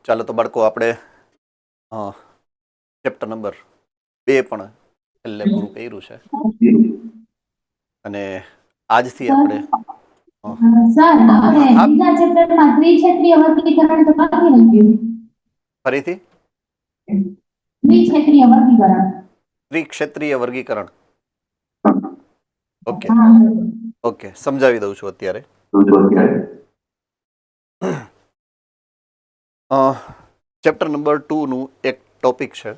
ચાલો તો બાળકો આપણે ચેપ્ટર નંબર 2 પણ છેલ્લે પૂરું કર્યું છે અને આજથી આપણે ફરીથી ત્રિક્ષેત્રીય વર્ગીકરણ ઓકે ઓકે સમજાવી દઉં છું અત્યારે ચેપ્ટર નંબર 2 નું એક ટોપિક છે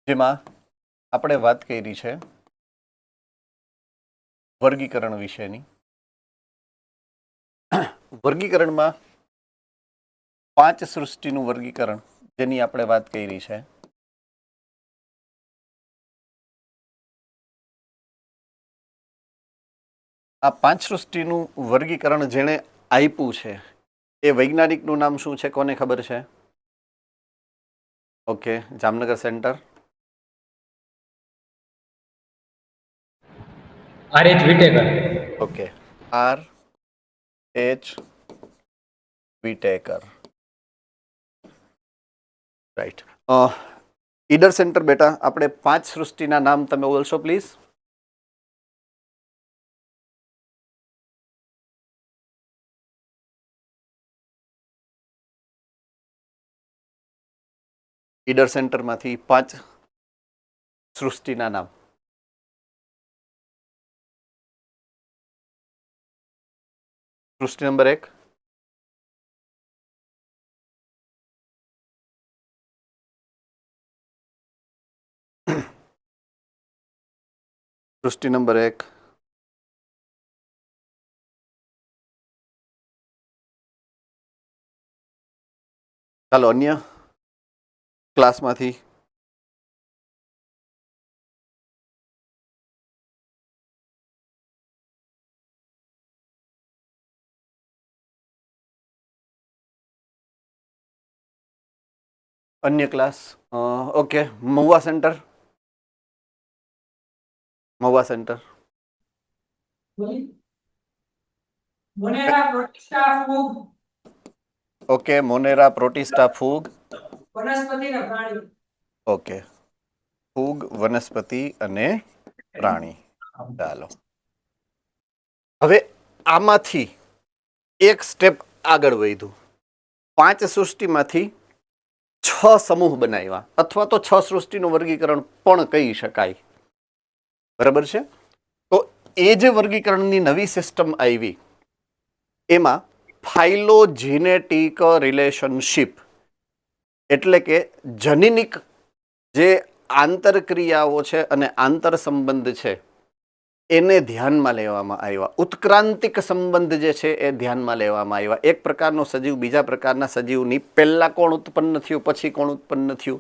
જેમાં આપણે વાત કરી છે વર્ગીકરણ વિશેની. વર્ગીકરણમાં 5 સૃષ્ટિનું વર્ગીકરણ જેની આપણે વાત કરી છે. આ 5 સૃષ્ટિનું વર્ગીકરણ જેણે આપ્યું છે એ વૈજ્ઞાનિકનું નામ શું છે? કોને ખબર છે? Okay, Jamnagar centre. RH Whittaker. Okay, RH Whittaker. Right. Idar centre બેટા, આપણે 5 સૃષ્ટિના નામ તમે બોલશો પ્લીઝ. ઈડર સેન્ટરમાંથી 5 સૃષ્ટિના નામ. સૃષ્ટિ નંબર 1. સૃષ્ટિ નંબર 1. ચાલો અન્ય ક્લાસમાંથી અન્ય class. Okay, Mahuva centre. Mahuva centre. Monera protista ફૂગ. ઓકે, મોનેરા પ્રોટિસ્ટા ફૂગ. વનસ્પતિ અને પ્રાણી. ઓકે, ફૂગ, વનસ્પતિ અને પ્રાણી. ચાલો હવે આમાંથી એક સ્ટેપ આગળ વધ્યું. 5 સૃષ્ટિમાંથી 6 સમૂહ બનાવ્યા અથવા તો 6 સૃષ્ટિનું વર્ગીકરણ પણ કહી શકાય. બરાબર છે? તો એ જે વર્ગીકરણની નવી સિસ્ટમ આવી એમાં ફાઇલોજેનેટિક રિલેશનશિપ એટલે કે જનીનિક જે આંતરક્રિયાઓ છે અને આંતર સંબંધ છે એને ધ્યાનમાં લેવામાં આવ્યા. ઉત્ક્રાંતિક સંબંધ જે છે એ ધ્યાનમાં લેવામાં આવ્યા. એક પ્રકારનો સજીવ બીજા પ્રકારના સજીવની પહેલા કોણ ઉત્પન્ન થયું પછી કોણ ઉત્પન્ન થયું,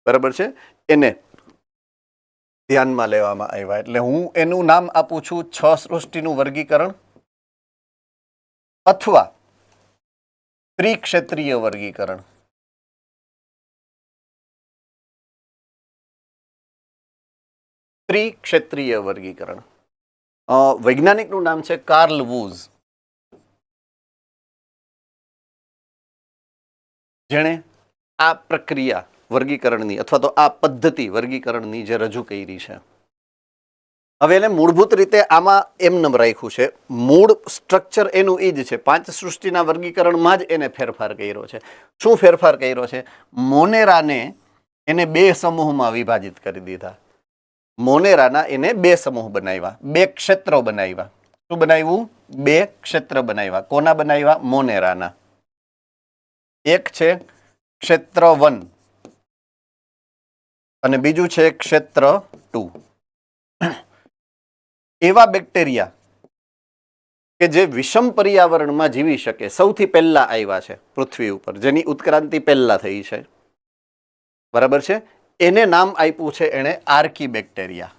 બરાબર છે, એને ધ્યાનમાં લેવામાં આવ્યા. એટલે હું એનું નામ આપું છું 6 સૃષ્ટિનું વર્ગીકરણ અથવા ત્રિક્ષેત્રીય વર્ગીકરણ. ત્રિક્ષેત્રીય વર્ગીકરણ. વૈજ્ઞાનિકનું નામ છે કાર્લ વુઝ, જેણે આ પ્રક્રિયા વર્ગીકરણની અથવા તો આ પદ્ધતિ વર્ગીકરણની જે રજૂ કરી છે. હવે એને મૂળભૂત રીતે આમાં એમનેમ રાખ્યું છે. મૂળ સ્ટ્રક્ચર એનું એ જ છે. 5 સૃષ્ટિના વર્ગીકરણમાં જ એને ફેરફાર કર્યો છે. શું ફેરફાર કર્યો છે? મોનેરાને એને 2 સમૂહમાં વિભાજિત કરી દીધા. મોનેરાના એને 2 સમૂહ બનાવ્યા, 2 ક્ષેત્રો બનાવ્યા. શું બનાવ્યું? 2 ક્ષેત્ર બનાવ્યા. કોના બનાવ્યા? મોનેરાના. એક છે ક્ષેત્ર 1 અને બીજું છે ક્ષેત્ર 2. એવા બેક્ટેરિયા કે જે વિષમ પર્યાવરણમાં જીવી શકે સૌથી પહેલા આવ્યા છે પૃથ્વી ઉપર, જેની ઉત્ક્રાંતિ પહેલા થઈ છે, બરાબર છે, એને નામ આપ્યું છે એને આર્કી બેક્ટેરિયા.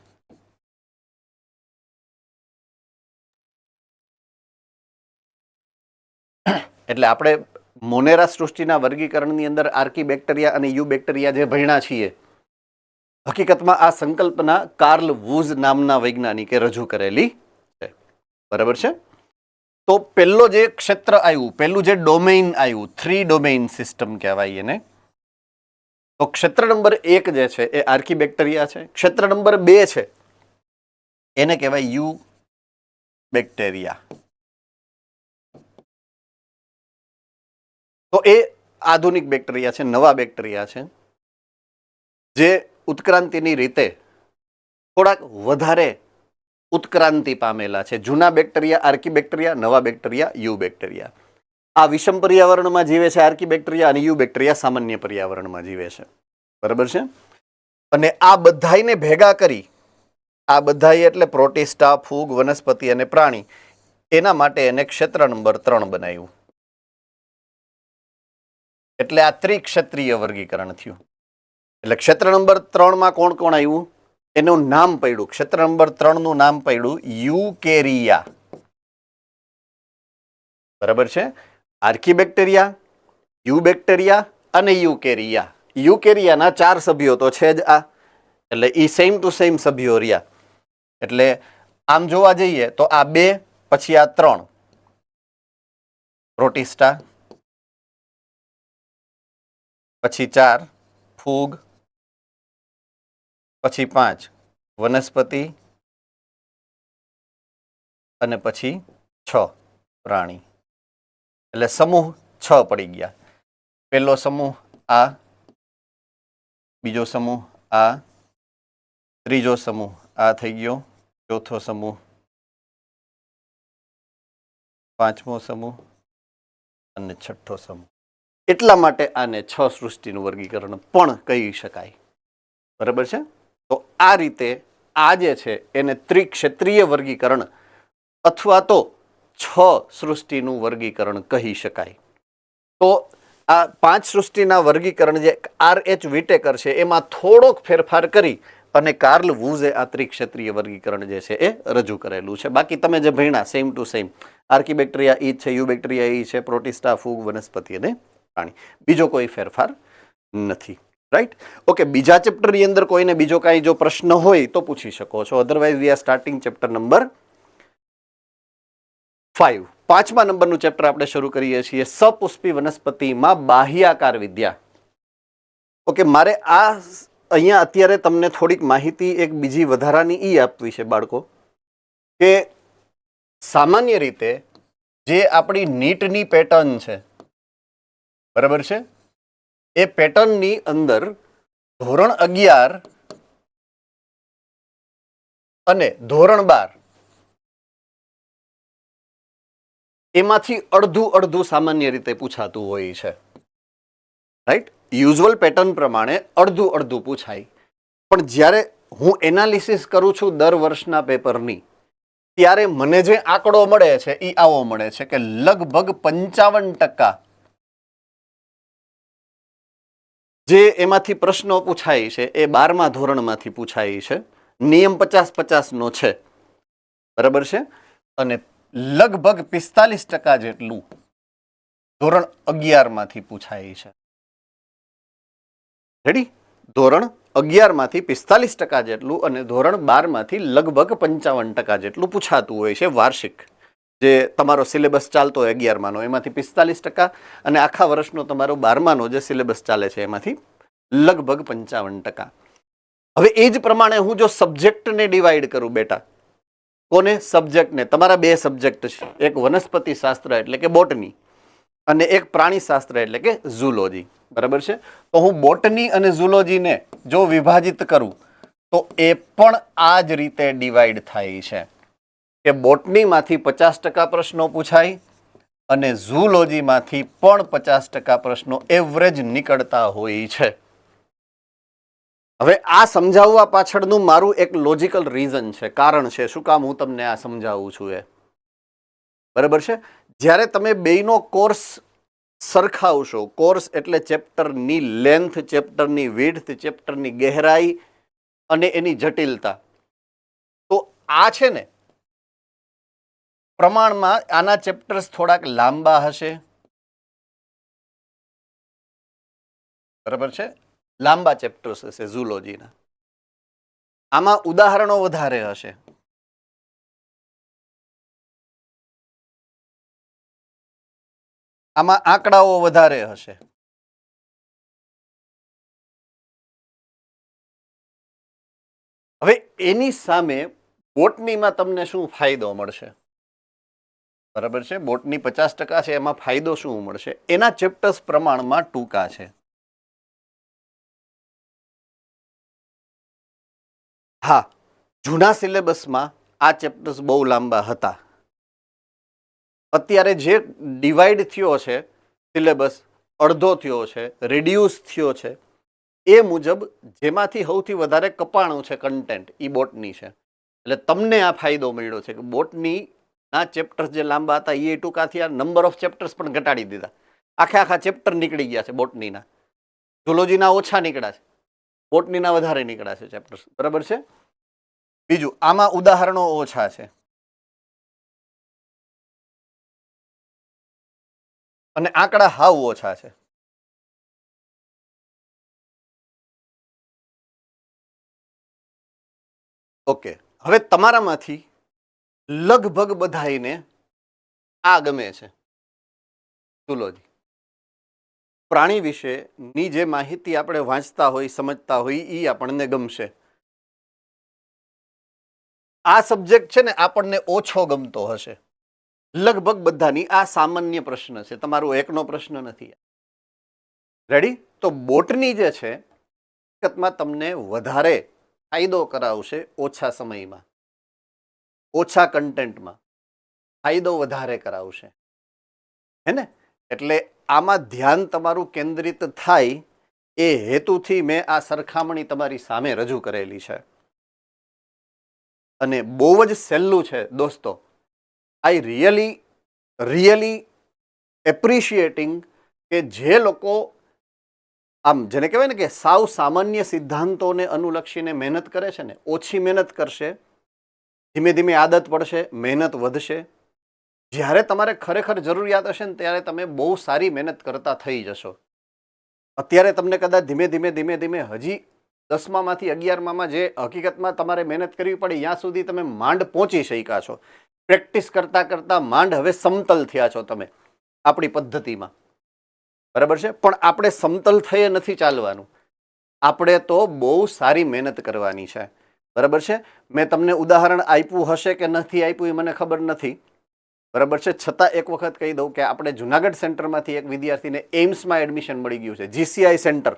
એટલે આપણે મોનેરા સૃષ્ટિના વર્ગીકરણની અંદર આર્કી બેક્ટેરિયા અને યુ બેક્ટેરિયા જે ભણ્યા છીએ, હકીકતમાં આ સંકલ્પના કાર્લ વુઝ નામના વૈજ્ઞાનિકે રજૂ કરેલી છે, બરાબર છે. તો પહેલો જે ક્ષેત્ર આવ્યું, પહેલું જે ડોમેઇન આવ્યું, 3 ડોમેઇન સિસ્ટમ કહેવાય એને. તો ક્ષેત્ર નંબર 1 જે છે એ આર્કીબેક્ટેરિયા છે. ક્ષેત્ર નંબર 2 છે એને કહેવાય યુ બેક્ટેરિયા. તો એ આધુનિક બેક્ટેરિયા છે, નવા બેક્ટેરિયા છે, જે ઉત્ક્રાંતિની રીતે થોડાક વધારે ઉત્ક્રાંતિ પામેલા છે. જૂના બેક્ટેરિયા આર્કીબેક્ટેરિયા, નવા બેક્ટેરિયા યુ બેક્ટેરિયા. આ વિષમ પર્યાવરણમાં જીવે છે આર્કીબેક્ટેરિયા, અને યુ બેક્ટેરિયા સામાન્ય પર્યાવરણમાં જીવે છે. બરાબર છે. અને આ બધાયને ભેગા કરી, આ બધાય એટલે પ્રોટિસ્ટા, ફૂગ, વનસ્પતિ અને પ્રાણી, એના માટે એને ક્ષેત્ર નંબર 3 બનાવ્યું. એટલે આ ત્રિક્ષેત્રીય વર્ગીકરણ થયું. એટલે ક્ષેત્ર નંબર 3 માં કોણ કોણ આવ્યું એનું નામ પડ્યું. ક્ષેત્ર નંબર 3 નું નામ પડ્યું યુકેરિયા. બરાબર છે. આર્કીબેક્ટેરિયા, યુબેક્ટેરિયા અને યુકેરિયા. યુકેરિયાના 4 સભ્યો તો છે જ આ, એટલે ઈ સેમ ટુ સેમ સભ્યો રહ્યા. એટલે આમ જોવા જઈએ તો આ 2 પછી આ 3 પ્રોટિસ્ટા, પછી 4 ફૂગ, પછી 5 વનસ્પતિ અને પછી 6 પ્રાણી. એટલે સમૂહ 6 પડી ગયા. પહેલો સમૂહ આ, બીજો સમૂહ આ, ત્રીજો સમૂહ આ થઈ ગયો, ચોથો સમૂહ, પાંચમો સમૂહ અને છઠ્ઠો સમૂહ. એટલા માટે આને 6 સૃષ્ટિનું વર્ગીકરણ પણ કહી શકાય. બરાબર છે. તો આ રીતે આ જે છે એને ત્રિક્ષેત્રીય વર્ગીકરણ અથવા તો 6 સૃષ્ટિનું વર્ગીકરણ કહી શકાય. તો આ 5 સૃષ્ટિના વર્ગીકરણ જે R.H. વિટેકર છે એમાં થોડોક ફેરફાર કરી અને કાર્લ વુઝે આ ત્રિક્ષેત્રીય વર્ગીકરણ જે છે એ રજૂ કરેલું છે. બાકી તમે જે ભણ્યા સેમ ટુ સેમ. આર્કીબેક્ટેરિયા ઈ છે, યુબેક્ટેરિયા ઈ છે, પ્રોટિસ્ટા, ફૂગ, વનસ્પતિ અને પ્રાણી. બીજો કોઈ ફેરફાર નથી. રાઈટ. ઓકે, બીજા ચેપ્ટરની અંદર કોઈને બીજો કાંઈ જો પ્રશ્ન હોય તો પૂછી શકો છો. Otherwise we are starting chapter number 5. 5મા નંબરનું ચેપ્ટર આપણે શરૂ કરીએ છીએ, સપુષ્પી વનસ્પતિમાં બાહ્યાકાર વિદ્યા. ઓકે, મારે આ અહીંયા અત્યારે તમને થોડીક માહિતી એક બીજી વધારાની ઈ આપવી છે બાળકો, કે સામાન્ય રીતે જે આપણી નીટની પેટર્ન છે, બરાબર છે, એ પેટર્નની અંદર ધોરણ 11 અને ધોરણ 12 એમાંથી અડધું સામાન્ય રીતે પૂછાતું હોય છે. રાઈટ. યુઝ્યુઅલ પેટર્ન પ્રમાણે અડધું પૂછાય. પણ જ્યારે હું એનાલિસિસ કરું છું દર વર્ષના પેપરની, ત્યારે મને જે આંકડો મળે છે એ આવો મળે છે કે લગભગ 55% જે એમાંથી પ્રશ્નો પૂછાય છે એ 12મા ધોરણમાંથી પૂછાય છે. નિયમ 50-50 નો છે. બરાબર છે. અને લગભગ 45% જેટલું ધોરણ 11 માંથી પૂછાય છે. રેડી. ધોરણ 11 માંથી 45% જેટલું અને ધોરણ 12 માંથી લગભગ 55% જેટલું પૂછાતું હોય છે વાર્ષિક. જે તમારો સિલેબસ ચાલતો હોય 11માનો એમાંથી 45% અને આખા વર્ષનો તમારો 12માનો જે સિલેબસ ચાલે છે એમાંથી લગભગ 55%. હવે એ જ પ્રમાણે હું જો સબ્જેક્ટને ડિવાઈડ કરું બેટા, કોને? સબ્જેક્ટને. તમારા 2 સબ્જેક્ટ છે, એક વનસ્પતિ શાસ્ત્ર એટલે કે બોટની અને એક પ્રાણી શાસ્ત્ર એટલે કે ઝૂલોજી. બરાબર છે. તો હું બોટની અને ઝૂલોજીને જો વિભાજિત કરું તો એ પણ આ જ રીતે ડિવાઈડ થાય છે કે બોટનીમાંથી 50% પ્રશ્નો પૂછાય અને ઝૂલોજીમાંથી પણ 50% પ્રશ્નો એવરેજ નીકળતા હોય છે. હવે આ સમજાવવા પાછળનું મારું એક લોજિકલ રીઝન છે, કારણ છે શું કામ હું તમને આ સમજાવું છું એ. બરાબર છે. જ્યારે તમે બેયનો કોર્સ સરખાવશો, કોર્સ એટલે ચેપ્ટરની લેન્થ, ચેપ્ટરની વિડ્થ, ચેપ્ટરની ગહેરાઈ અને એની જટિલતા, તો આ છે ને પ્રમાણમાં આના ચેપ્ટર્સ થોડાક લાંબા હશે. બરાબર છે. લાંબા ચેપ્ટર્સ હશે ઝૂલોજીના. આમાં ઉદાહરણો વધારે હશે. આમાં આંકડાઓ વધારે હશે. હવે એની સામે બોટનીમાં તમને શું ફાયદો મળશે? બરાબર છે, બોટની 50% છે, એમાં ફાયદો શું મળશે? એના ચેપ્ટર્સ પ્રમાણમાં ટૂંકા છે. હા, જૂના સિલેબસમાં આ ચેપ્ટર્સ બહુ લાંબા હતા. અત્યારે જે ડિવાઈડ થયો છે સિલેબસ, અડધો થયો છે, રિડ્યુસ થયો છે, એ મુજબ જેમાંથી સૌથી વધારે કપાણું છે કન્ટેન્ટ એ બોટની છે. એટલે તમને આ ફાયદો મળ્યો છે કે બોટનીના ચેપ્ટર્સ જે લાંબા હતા એ ટૂંકા થયા, નંબર ઓફ ચેપ્ટર્સ પણ ઘટાડી દીધા. આખા ચેપ્ટર નીકળી ગયા છે બોટનીના. ઝૂલોજીના ઓછા નીકળ્યા છે, બોટનીના વધારે નીકળ્યા છે ચેપ્ટર્સ. બરાબર છે. બીજું, આમાં ઉદાહરણો ઓછા છે અને આંકડા હાવ ઓછા છે. ઓકે, હવે તમારામાંથી લગભગ બધાઈને આ ગમે છે, ઝૂલોજી. પ્રાણી વિશેની જે માહિતી આપણે વાંચતા હોય, સમજતા હોય, એ આપણને ગમશે. આ સબ્જેક્ટ છે ને આપણને ઓછો ગમતો હશે લગભગ બધાની. આ સામાન્ય પ્રશ્ન છે, તમારો એકનો પ્રશ્ન નથી. રેડી? તો બોટની જે છે હકીકતમાં તમને વધારે ફાયદો કરાવશે ઓછા સમયમાં, ઓછા કન્ટેન્ટમાં ફાયદો વધારે કરાવશે, હે ને? એટલે આમાં ધ્યાન તમારું કેન્દ્રિત થાય એ હેતુથી મેં આ સરખામણી તમારી સામે રજૂ કરેલી છે. અને બહુ જ સહેલું છે દોસ્તો. આઈ રિયલી એપ્રિશિએટિંગ કે જે લોકો આમ જેને કહેવાય ને કે સાવ સામાન્ય સિદ્ધાંતોને અનુલક્ષીને મહેનત કરે છે ને, ઓછી મહેનત કરશે, ધીમે ધીમે આદત પડશે, મહેનત વધશે. જ્યારે તમારે ખરેખર જરૂરિયાત હશે ને ત્યારે તમે બહુ સારી મહેનત કરતા થઈ જશો. અત્યારે તમને કદાચ ધીમે ધીમે હજી 10માંથી 11માં જે હકીકતમાં તમારે મહેનત કરવી પડે ત્યાં સુધી તમે માંડ પહોંચી શક્યા છો. પ્રેક્ટિસ કરતા કરતા માંડ હવે સમતલ થયા છો તમે આપણી પદ્ધતિમાં. બરાબર છે? પણ આપણે સમતલ થઈએ નથી ચાલવાનું, આપણે તો બહુ સારી મહેનત કરવાની છે. બરાબર છે? મેં તમને ઉદાહરણ આપ્યું હશે કે નથી આપ્યું એ મને ખબર નથી. બરાબર છે? છતાં એક વખત કહી દઉં કે આપણે જુનાગઢ સેન્ટરમાંથી એક વિદ્યાર્થીને એમ્સમાં એડમિશન મળી ગયું છે, જીસીઆઈ સેન્ટર.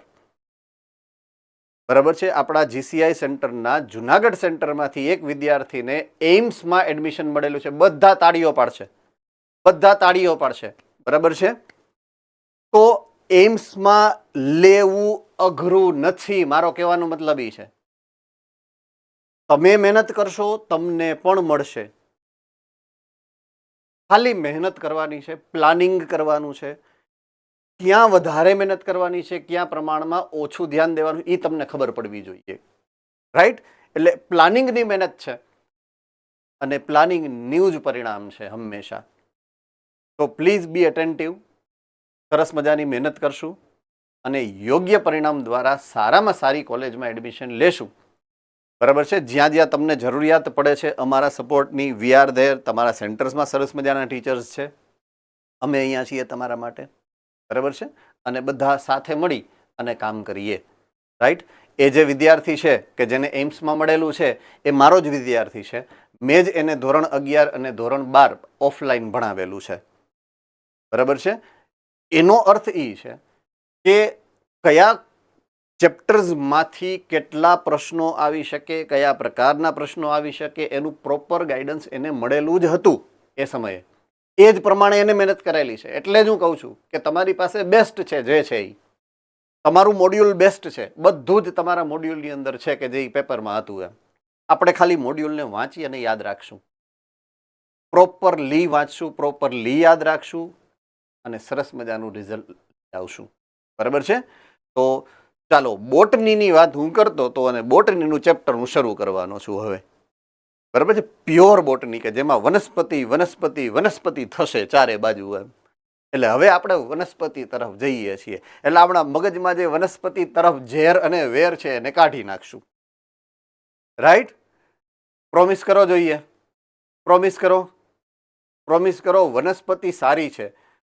બરાબર છે? આપણા જીસીઆઈ સેન્ટરના જુનાગઢ સેન્ટરમાંથી એક વિદ્યાર્થીને એમ્સમાં એડમિશન મળેલું છે. બધા તાળીઓ પાડશે, બધા તાળીઓ પાડશે. બરાબર છે? તો એમ્સમાં લેવું અઘરું નથી, મારો કહેવાનો મતલબ એ છે. તમે મહેનત કરશો તમને પણ મળશે. ખાલી મહેનત કરવાની છે, પ્લાનિંગ કરવાનું છે, ક્યાં વધારે મહેનત કરવાની છે, ક્યાં પ્રમાણમાં ઓછું ધ્યાન દેવાનું એ તમને ખબર પડવી જોઈએ. રાઈટ? એટલે પ્લાનિંગની મહેનત છે અને પ્લાનિંગનું જ પરિણામ છે હંમેશા. તો પ્લીઝ બી એટેન્ટિવ. સરસ મજાની મહેનત કરશું અને યોગ્ય પરિણામ દ્વારા સારામાં સારી કોલેજમાં એડમિશન લેશું. બરાબર છે? જ્યાં જ્યાં તમને જરૂરિયાત પડે છે અમારા સપોર્ટની, વી આર ધેર. તમારા સેન્ટર્સમાં સરસ મજાના ટીચર્સ છે, અમે અહીંયા છીએ તમારા માટે. બરાબર છે? અને બધા સાથે મળી અને કામ કરીએ. રાઈટ? એ જે વિદ્યાર્થી છે કે જેને એમ્સમાં મળેલું છે એ મારો જ વિદ્યાર્થી છે. મેં જ એને ધોરણ 11 અને ધોરણ 12 ઓફલાઈન ભણાવેલું છે. બરાબર છે? એનો અર્થ એ છે કે કયા ચેપ્ટર્સમાંથી કેટલા પ્રશ્નો આવી શકે, કયા પ્રકારના પ્રશ્નો આવી શકે, એનું પ્રોપર ગાઈડન્સ એને મળેલું જ હતું એ સમયે. એ જ પ્રમાણે એને મહેનત કરેલી છે. એટલે જ હું કહું છું કે તમારી પાસે બેસ્ટ છે જે છે એ. તમારું મોડ્યુલ બેસ્ટ છે, બધું જ તમારા મોડ્યુલની અંદર છે કે જે પેપરમાં હતું એમ. આપણે ખાલી મોડ્યુલને વાંચી અને યાદ રાખશું, પ્રોપરલી વાંચશું, પ્રોપરલી યાદ રાખશું અને સરસ મજાનું રિઝલ્ટ આવશું. બરાબર છે? તો ચાલો, બોટનીની વાત હું કરતો હતો અને બોટનીનું ચેપ્ટર હું શરૂ કરવાનો છું હવે. બરાબર છે? પ્યોર બોટની કે જેમાં વનસ્પતિ થશે ચારે બાજુ એમ. એટલે હવે આપણે વનસ્પતિ તરફ જઈએ છીએ. એટલે આપણા મગજમાં જે વનસ્પતિ તરફ ઝેર અને વેર છે એને કાઢી નાખશું. રાઈટ? પ્રોમિસ કરો જોઈએ, પ્રોમિસ કરો, પ્રોમિસ કરો. વનસ્પતિ સારી છે,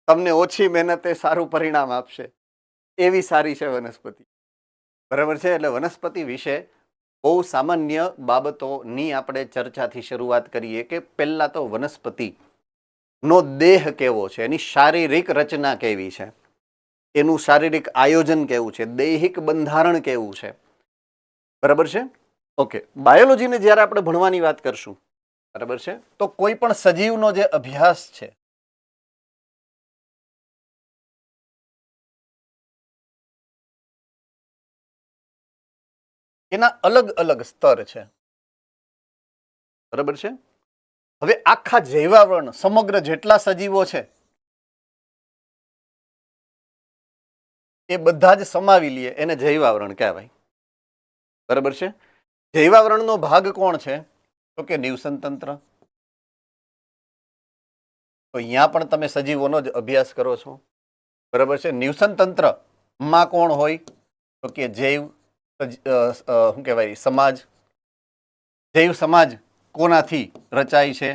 તમને ઓછી મહેનતે સારું પરિણામ આપશે એવી સારી છે વનસ્પતિ. બરાબર છે. એટલે વનસ્પતિ વિશે બહુ સામાન્ય બાબતોની આપણે ચર્ચાથી શરૂઆત કરીએ કે પહેલા તો વનસ્પતિ નો દેહ કેવો છે, એની શારીરિક રચના કેવી છે, એનું શારીરિક આયોજન કેવું છે, દૈહિક બંધારણ કેવું છે. બરાબર છે. ઓકે, બાયોલોજીને જ્યારે આપણે ભણવાની વાત કરશું, બરાબર છે, તો કોઈ પણ સજીવનો જે અભ્યાસ છે એના અલગ અલગ સ્તર છે. બરાબર છે. હવે આખા જૈવાવરણ સમગ્ર જેટલા સજીવો છે એ બધા જ સમાવી લઈએ એને જૈવાવરણ કહેવાય. બરાબર છે. જૈવાવરણનો ભાગ કોણ છે? તો કે નિવસન તંત્ર. તો અહીંયા પણ તમે સજીવોનો જ અભ્યાસ કરો છો. બરાબર છે. નિવસન તંત્રમાં કોણ હોય? તો કે જૈવ શું કહેવાય સમાજ. જૈવ સમાજ કોનાથી રચાય છે?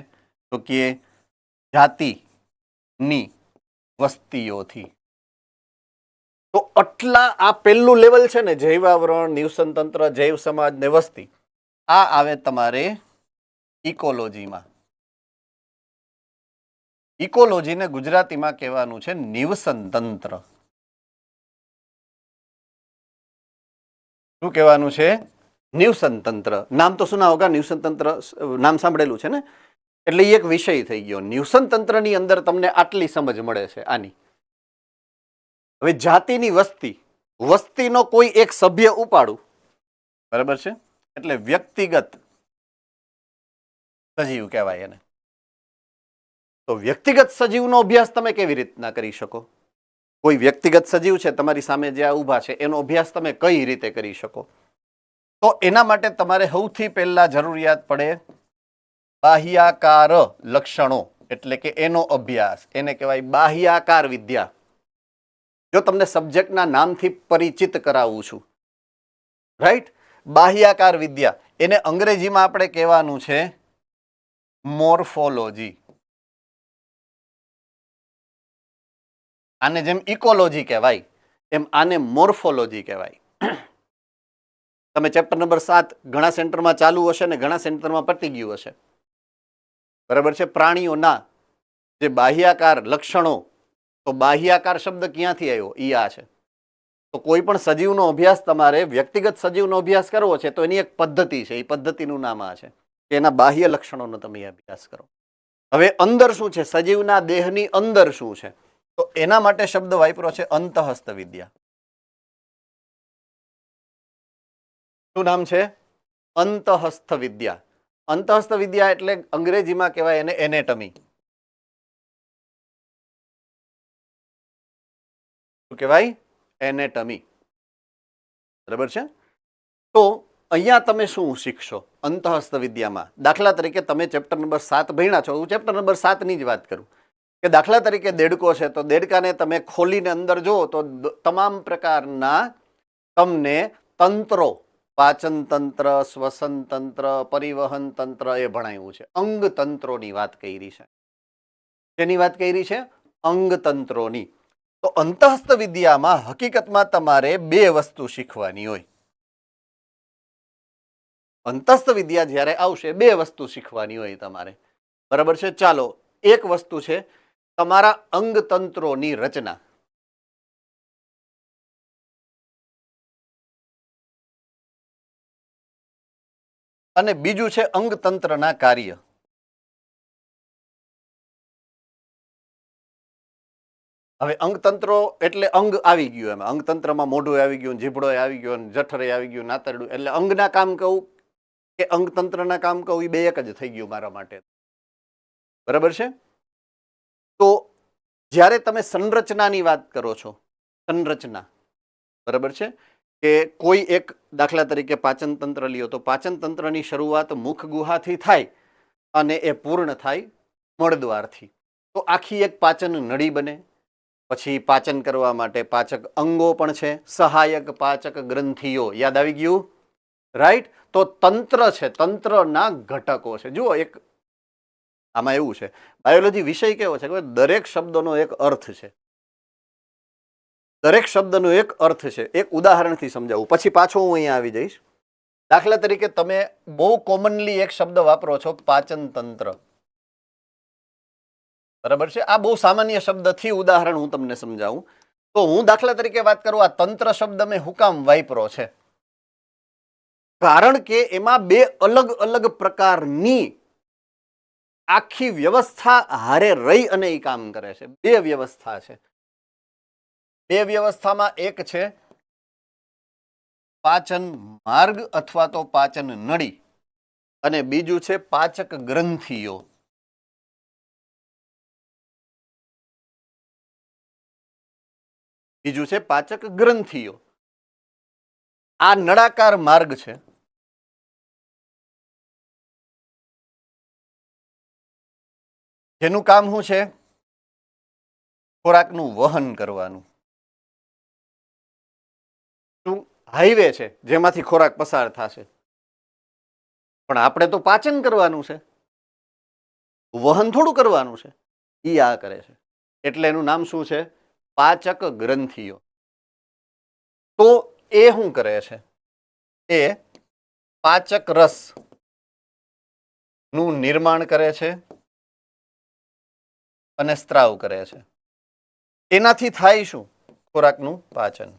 તો કે જાતિની વસ્તીઓથી. તો આટલા આ પહેલું લેવલ છે ને, જૈવાવરણ, નિવસન તંત્ર, જૈવ સમાજ ને વસ્તી, આ આવે તમારે ઇકોલોજીમાં. ઇકોલોજીને ગુજરાતીમાં કહેવાનું છે નિવસન તંત્ર. શું કહેવાનું છે? નિવસન તંત્ર. નામ તો સુના હોગા, નિવસન તંત્ર નામ સાંભળેલું છે ને. એટલે એક વિષય થઈ ગયો. નિવસન તંત્રની અંદર તમને આટલી સમજ મળે છે આની. હવે જાતિની વસ્તી, વસ્તીનો કોઈ એક સભ્ય ઉપાડું, બરાબર છે, એટલે વ્યક્તિગત સજીવ કહેવાય એને. તો વ્યક્તિગત સજીવનો અભ્યાસ તમે કેવી રીતના કરી શકો? કોઈ વ્યક્તિગત સજીવ છે તમારી સામે જે આ ઊભા છે, એનો અભ્યાસ તમે કઈ રીતે કરી શકો? તો એના માટે તમારે સૌથી પહેલા જરૂરિયાત પડે બાહ્યાકાર લક્ષણો, એટલે કે એનો અભ્યાસ. એને કહેવાય બાહ્યાકાર વિદ્યા. જો તમને સબ્જેક્ટના નામથી પરિચિત કરાવું છું, રાઈટ, બાહ્યાકાર વિદ્યા, એને અંગ્રેજીમાં આપણે કહેવાનું છે મોર્ફોલોજી. આને જેમ ઇકોલોજી કહેવાય એમ આને મોર્ફોલોજી કહેવાય. તમે ચેપ્ટર નંબર 7 ઘણા સેન્ટરમાં ચાલુ હશે ને ઘણા સેન્ટરમાં પતી ગયું હશે. બરાબર છે. પ્રાણીઓના જે બાહ્યાકાર લક્ષણો, તો બાહ્યાકાર શબ્દ ક્યાંથી આવ્યો? ઈ આ છે. તો કોઈ પણ સજીવનો અભ્યાસ તમારે વ્યક્તિગત સજીવનો અભ્યાસ કરવો છે તો એની એક પદ્ધતિ છે. એ પદ્ધતિનું નામ આ છે કે એના બાહ્ય લક્ષણોનો તમે અભ્યાસ કરો. હવે અંદર શું છે? સજીવના દેહની અંદર શું છે? તો એના માટે શબ્દ વાપર્યો છે અંતહસ્ત વિદ્યા. શું નામ છે? અંતહસ્થ વિદ્યા. અંતહસ્થ વિદ્યા એટલે અંગ્રેજીમાં કહેવાય એને એનેટમી. શું કહેવાય? એનેટમી. બરાબર છે. તો અહીંયા તમે શું શીખશો અંતહસ્થ વિદ્યામાં? દાખલા તરીકે તમે ચેપ્ટર નંબર 7 ભણ્યા છો. હું ચેપ્ટર નંબર 7 ની જ વાત કરું કે દાખલા તરીકે દેડકો છે, તો દેડકાને તમે ખોલીને અંદર જુઓ તો તમામ પ્રકારના તમને તંત્રો, પાચન તંત્ર, શ્વસન તંત્ર, પરિવહન તંત્ર એ ભણાવ્યું છે. અંગ તંત્રોની વાત કરી છે. તેની વાત કરી છે અંગ તંત્રોની. તો અંતહસ્થ વિદ્યામાં હકીકતમાં તમારે બે વસ્તુ શીખવાની હોય. અંતસ્થ વિદ્યા જ્યારે આવશે બે વસ્તુ શીખવાની હોય તમારે. બરાબર છે. ચાલો, એક વસ્તુ છે તમારા અંગ તંત્રોની રચના. અને બીજું છે અંગતંત્રના કાર્ય. હવે અંગતંત્રો એટલે અંગ આવી ગયું, એમાં અંગતંત્રમાં મોઢું આવી ગયું, જીભડો આવી ગયો, જઠરે આવી ગયું, નાતરડું, એટલે અંગના કામ કહું કે અંગતંત્રના કામ કહું, એ બે એક જ થઈ ગયું મારા માટે. બરાબર છે. તો જ્યારે તમે સંરચનાની વાત કરો છો, સંરચના, બરાબર છે, કે કોઈ એક દાખલા તરીકે પાચન તંત્ર લ્યો તો પાચન તંત્રની શરૂઆત મુખ ગુહાથી થાય અને એ પૂર્ણ થાય મળદ્વારથી. તો આખી એક પાચન નળી બને. પછી પાચન કરવા માટે પાચક અંગો પણ છે, સહાયક પાચક ગ્રંથિઓ. યાદ આવી ગયું? રાઈટ. તો તંત્ર છે, તંત્રના ઘટકો છે. જુઓ, એક આમાં એવું છે, બાયોલોજી વિષય કેવો છે કે દરેક શબ્દનો એક અર્થ છે. દરેક શબ્દનો એક અર્થ છે. એક ઉદાહરણથી સમજાવું, પછી પાછો હું અહીંયા આવી જઈશ. દાખલા તરીકે તમે બહુ કોમનલી એક શબ્દ વાપરો છો, પાચન તંત્ર. બરાબર છે? આ બહુ સામાન્ય શબ્દથી ઉદાહરણ હું તમને સમજાવું. તો હું દાખલા તરીકે વાત કરું, આ તંત્ર શબ્દ મેં હું કામ વાપરો છે? કારણ કે એમાં બે અલગ અલગ પ્રકારની આખી વ્યવસ્થા હારે રહી અને એ કામ કરે છે. બે વ્યવસ્થા છે. બે વ્યવસ્થામાં એક છે પાચન માર્ગ અથવા તો પાચન નળી, અને બીજું છે પાચક ગ્રંથિઓ. બીજું છે પાચક ગ્રંથિઓ. આ નળાકાર માર્ગ છે. જેનું કામ શું છે? ખોરાકનું વહન કરવાનું. શું હાઈવે છે જેમાંથી ખોરાક પસાર થશે, પણ આપણે તો પાચન કરવાનું છે, વહન થોડું કરવાનું છે. ઈ આ કરે છે, એટલે એનું નામ શું છે? પાચક ગ્રંથિઓ. તો એ શું કરે છે? એ પાચક રસ નું નિર્માણ કરે છે અને સ્ત્રાવ કરે છે. એનાથી થાય શું? ખોરાકનું પાચન.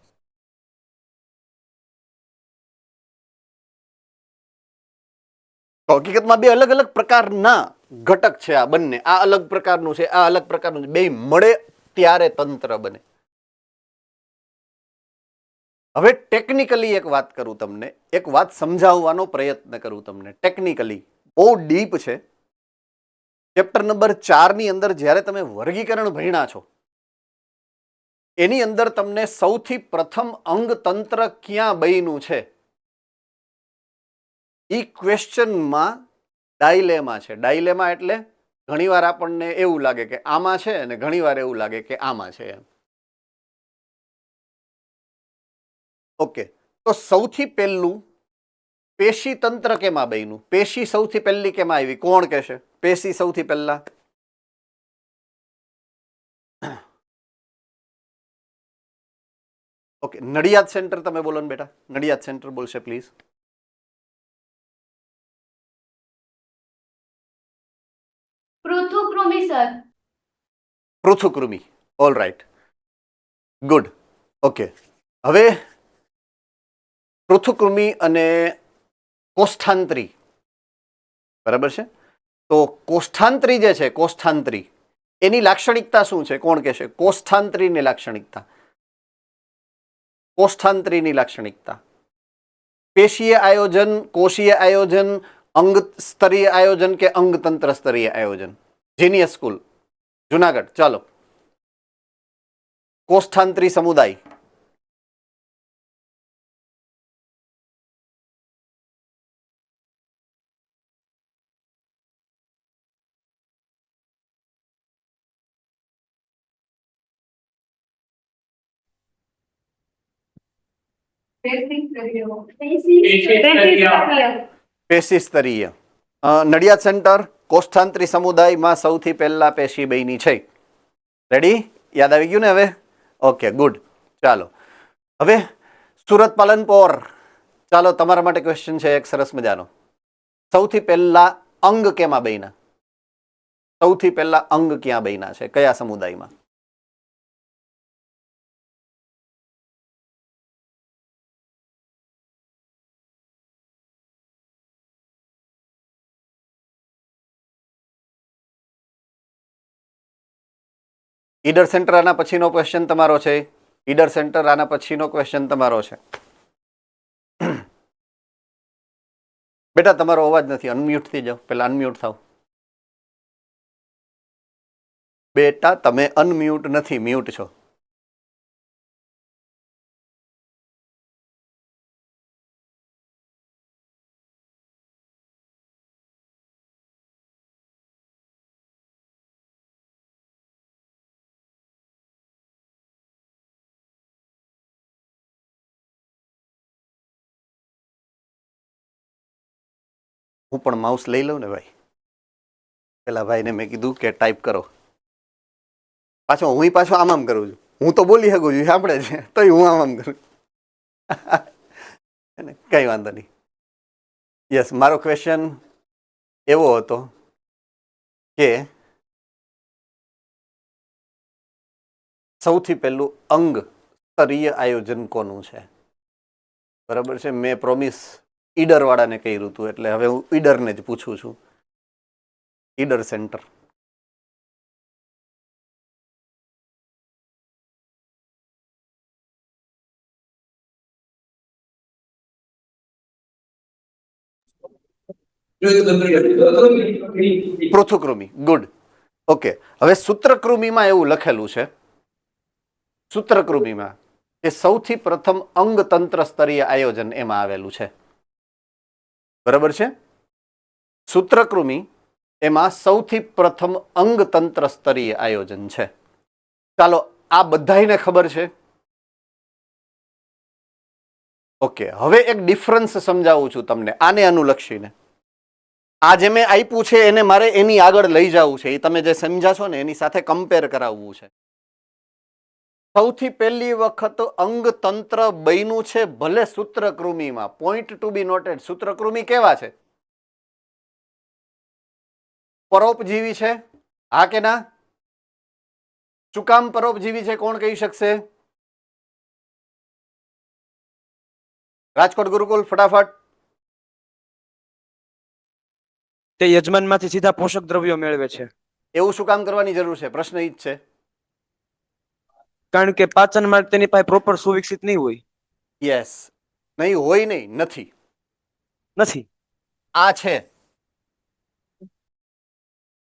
હકીકતમાં બે અલગ અલગ પ્રકારના ઘટક છે આ બંને. આ અલગ પ્રકારનું છે, આ અલગ પ્રકારનું છે. બે મળે ત્યારે તંત્ર બને. હવે ટેકનિકલી એક વાત કરું તમને, એક વાત સમજાવવાનો પ્રયત્ન કરું તમને. ટેકનિકલી બહુ ડીપ છે. ચેપ્ટર નંબર 4 ની અંદર જ્યારે તમે વર્ગીકરણ ભણ્યા છો, એની અંદર તમને સૌથી પ્રથમ અંગતંત્ર ક્યાં બન્યું છે ઈ ક્વેશ્ચનમાં ડાયલેમા છે. ડાયલેમા એટલે ઘણીવાર આપણને એવું લાગે કે આમાં છે અને ઘણીવાર એવું લાગે કે આમાં છે એમ. ઓકે, તો સૌથી પહેલું પેશી તંત્ર કેમાં બન્યું? પેશી સૌથી પહેલી કેમાં આવી? કોણ કહેશે? પેશી સૌથી પહેલા ઓકે, નડિયાદ સેન્ટર તમે બોલો ને બેટા. નડિયાદ સેન્ટર બોલશે પ્લીઝ. પૃથુકૃમિ સર. પૃથુકૃમિ. All right, good. ઓકે, હવે પૃથુકૃમિ અને કોષ્ઠાંત્રી, બરાબર છે? તો કોષ્ઠાંત્રી જે છે, કોષ્ઠાંત્રી એની લાક્ષણિકતા શું છે? કોણ કહેશે? કોષ્ઠાંત્રીની લાક્ષણિકતા. કોષ્ઠાંત્રીની લાક્ષણિકતા પેશીય આયોજન, કોષીય આયોજન, અંગ સ્તરીય આયોજન કે અંગતંત્ર સ્તરીય આયોજન? જીનિયસ સ્કૂલ જુનાગઢ, ચાલો. કોષ્ઠાંત્રી સમુદાય. પેશી સ્તરીય. નડિયાદ સેન્ટર કોષ્ઠાંત્રી સમુદાયમાં સૌથી પહેલા પેશી બની છે. રેડી? યાદ આવી ગયું ને હવે? Okay, good. ચાલો હવે સુરત પાલનપુર, ચાલો તમારા માટે ક્વેશ્ચન છે એક સરસ મજાનો. સૌથી પહેલા અંગ કેમાં બન્યા? સૌથી પહેલા અંગ ક્યાં બન્યા છે? કયા સમુદાયમાં? ઈડર સેન્ટર આના પછીનો ક્વેશ્ચન તમારો છે. ઈડર સેન્ટર આના પછીનો ક્વેશ્ચન તમારો છે. બેટા તમારો અવાજ નથી, અનમ્યુટ થઈ જાઓ. પેલા અનમ્યુટ થાવ. બેટા તમે અનમ્યુટ નથી, મ્યુટ છો. હું પણ માઉસ લઈ લઉં ને ભાઈ. પેલા ભાઈને મેં કીધું કે ટાઈપ કરો, પાછો આમ કરું છું. હું તો બોલી શકું છું, સાંભળે છે તોય હું આમ કરું. કઈ વાંધો નહીં. યસ, મારો ક્વેશ્ચન એવો હતો કે સૌથી પહેલું અંગ સ્તરીય આયોજન કોનું છે? બરાબર છે. મેં પ્રોમિસ ઈડર વાળાને કર્યું હતું, એટલે હવે હું ઈડરને જ પૂછું છું. ઈડર સેન્ટર. પૃથુકૃમિ. ગુડ. ઓકે, હવે સૂત્રકૃમિમાં એવું લખેલું છે, સૂત્રકૃમિમાં કે સૌથી પ્રથમ અંગતંત્ર સ્તરીય આયોજન એમાં આવેલું છે. બરાબર છે. સૂત્રકૃમિ એમાં સૌથી પ્રથમ અંગતંત્ર સ્તરીય આયોજન છે. ચાલો, આ બધાને ખબર છે. ઓકે, હવે એક ડિફરન્સ સમજાવું છું તમને આને અનુલક્ષીને. આ જે મેં આપ્યું છે એને મારે એની આગળ લઈ જવું છે. એ તમે જે સમજ્યા છો ને એની સાથે કમ્પેર કરાવવું છે. સૌથી પહેલી વખત અંગતંત્ર બન્યું છે ભલે સૂત્રકૃમિમાં. પોઈન્ટ ટુ બી નોટેડ. સૂત્રકૃમિ કેવા છે? પરોપજીવી છે. હા કે ના? શું કામ પરોપજીવી છે? કોણ કહી શકશે? રાજકોટ ગુરુકુલ ફટાફટ. તે યજમાનમાંથી સીધા પોષક દ્રવ્યો મેળવે છે. એવું શું કામ કરવાની જરૂર છે? પ્રશ્ન ઈ જ છે. કારણ કે પાચન માટે તેની પાસે પ્રોપર સુવિકસિત નહીં હોય. યસ. નહીં હોય નહીં, નથી. આ છે,